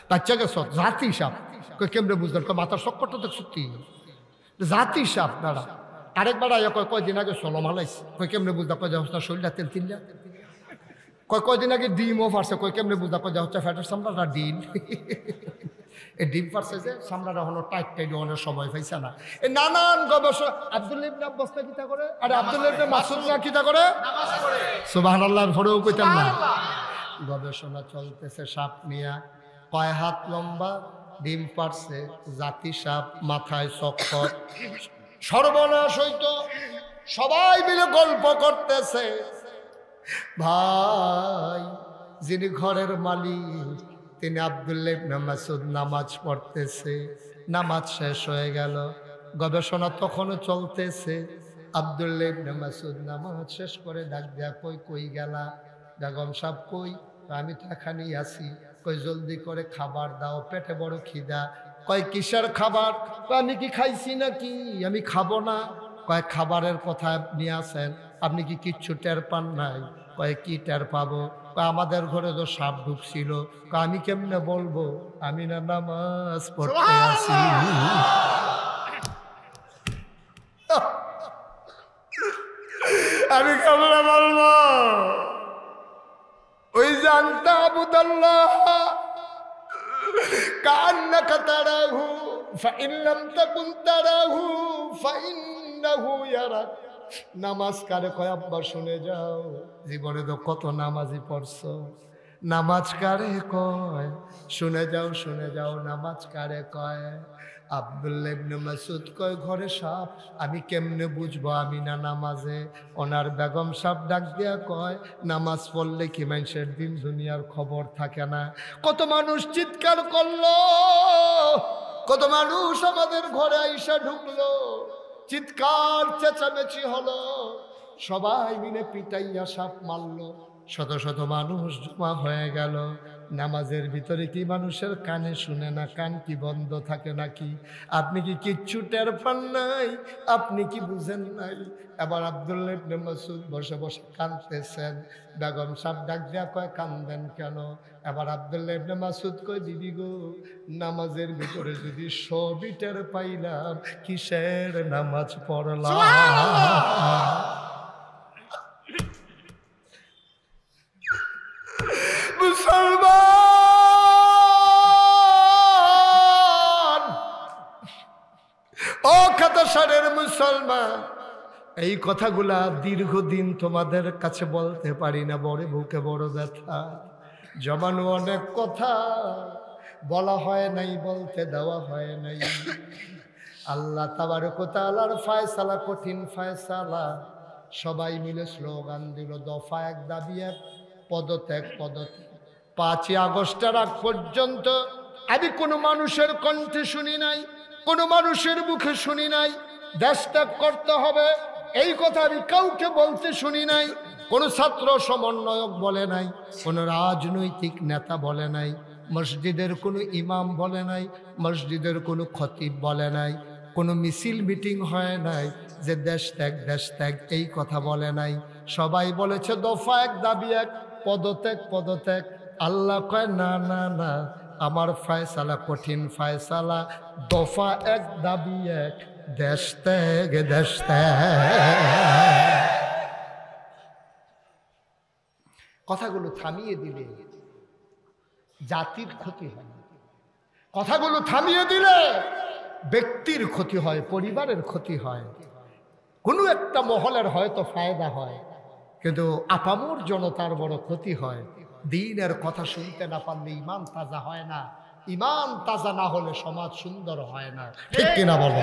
বাচ্চা গেছ জাতি সাপ কই কেমনে বুঝলেন কয় মাথার চক্করটা তো সত্যি জাতি সাপ দাঁড়া আরেকবার আইয়া কয় কয়দিন আগে সলম হালাইছে কই কেমনে বুঝদা কয় হচ্ছে শরীরটা তেল তিনলা কয়দিন আগে ডিমও ফারছে কই কেমনে বুঝদা কয় হচ্ছে ফ্যাটের সামলাটা ডিম এই ডিম ফারছে যে সামলাটা হলো টাইট অনেক সময় পাইছে না এই নানান গবেষণা আব্দুল্লাহ ইবনে আব্বাস না কিতা করে আরে আব্দুল্লাহ ইবনে মাসউদ না কিতা করে নামাজ পড়ে সুবহানাল্লাহ পড়েও কইতাম না গবেষণা চলতেছে সাপ নিয়া কয় হাত লম্বা ডিম পারছে জাতি সাপ মাথায় চক্কর সর্বনাশ হইতো সবাই মিলে গল্প করতেছে ভাই যিনি ঘরের মালিক তিনি আব্দুল্লাহ ইবনে মাসউদ নামাজ পড়তেছে নামাজ শেষ হয়ে গেল গবেষণা তখনও চলতেছে আব্দুল্লাহ ইবনে মাসউদ নামাজ শেষ করে ডাক দেয়া কই গেলা বেগম সাহেব কই আমি তো এখানেই আছি কই জলদি করে খাবার দাও পেটে বড় খিদা কয় কিসের খাবার আমি কি খাইছি নাকি আমি খাবো না কয় খাবারের কথা নিয়ে আসেন আপনি কি কিচ্ছু টের পান নাই কয় কি টের পাবো আমাদের ঘরে তো সাপ ঢুকছিল আমি কেমনে বলবো আমি না নামাজ পড়তে আসি আমি কেমনে বলবো ওই জানতা আবুদাল্লাহ কান্নাকা তারাহু ফাইন লাম তাকুন তারাহু ফাইন্নাহু ইয়ারাক নামাজ কারে কয় আব্বা শুনে যাও জীবনে তো কত নামাজি পড়ছো নামাজ কারে কয় শুনে যাও নামাজ কারে কয় আব্দুল্লাহ ইবনে মাসউদ কয় ঘরে সাপ আমি কেমনে বুঝবো আমি না নামাজে ওনার বেগম সাপ ডাক দিয়া কয় নামাজ পড়লে কি মানুষের দিন দুনিয়ার খবর থাকে না কত মানুষ চিৎকার করলো কত মানুষ আমাদের ঘরে আইসা ঢুকলো চিৎকার চেঁচামেচি হলো সবাই মিলে পিটাইয়া সাপ মারলো শত শত মানুষ জমা হয়ে গেল নামাজের ভিতরে কি মানুষের কানে শুনে না কান কি বন্ধ থাকে নাকি আপনি কি কিচ্ছু টের পান নাই আপনি কি বুঝেন নাই এবার আব্দুল্লাহ ইবনে মাসউদ বসে বসে কাঁদতেছেন বেগম সাহেব ডাক দিয়া কয় কান্দেন কেন এবার আব্দুল্লাহ ইবনে মাসউদ কয় দিদি গো নামাজের ভিতরে যদি সবই টের পাইলাম কিসের নামাজ পড়লাম মুসলমান ও খাতাসারের মুসলমান এই কথাগুলা দীর্ঘদিন তোমাদের কাছে বলতে পারি না বড় বুকে বড় ব্যথা জমানো অনেক কথা বলা হয় নাই বলতে দেওয়া হয় নাই আল্লাহ তাবারক ওয়া তাআলার ফয়সালা কঠিন ফয়সালা সবাই মিলে স্লোগান দিল দফা এক দাবি এক পদত্যাগ 5ই আগস্টের আগ পর্যন্ত আমি কোনো মানুষের কণ্ঠে শুনি নাই কোনো মানুষের মুখে শুনি নাই দেশ ত্যাগ করতে হবে এই কথা আমি কাউকে বলতে শুনি নাই কোনো ছাত্র সমন্বয়ক বলে নাই কোনো রাজনৈতিক নেতা বলে নাই মসজিদের কোনো ইমাম বলে নাই মসজিদের কোনো খতিব বলে নাই কোনো মিছিল মিটিং হয় নাই যে দেশ ত্যাগ এই কথা বলে নাই সবাই বলেছে দফা এক দাবি এক পদত্যাগ আল্লাহ কয় না না না আমার ফয়সালা কঠিন ফয়সালা দফা এক দাবি এক দেশ ত্যাগ কথাগুলো থামিয়ে দিলে জাতির ক্ষতি হয় কথাগুলো থামিয়ে দিলে ব্যক্তির ক্ষতি হয় পরিবারের ক্ষতি হয় কোনো একটা মহলের হয়তো ফায়দা হয় কিন্তু আপামর জনতার বড় ক্ষতি হয় দ্বীনের কথা শুনতে না পারলে ঈমান তাজা হয় না ঈমান তাজা না হলে সমাজ সুন্দর হয় না ঠিক কিনা বলো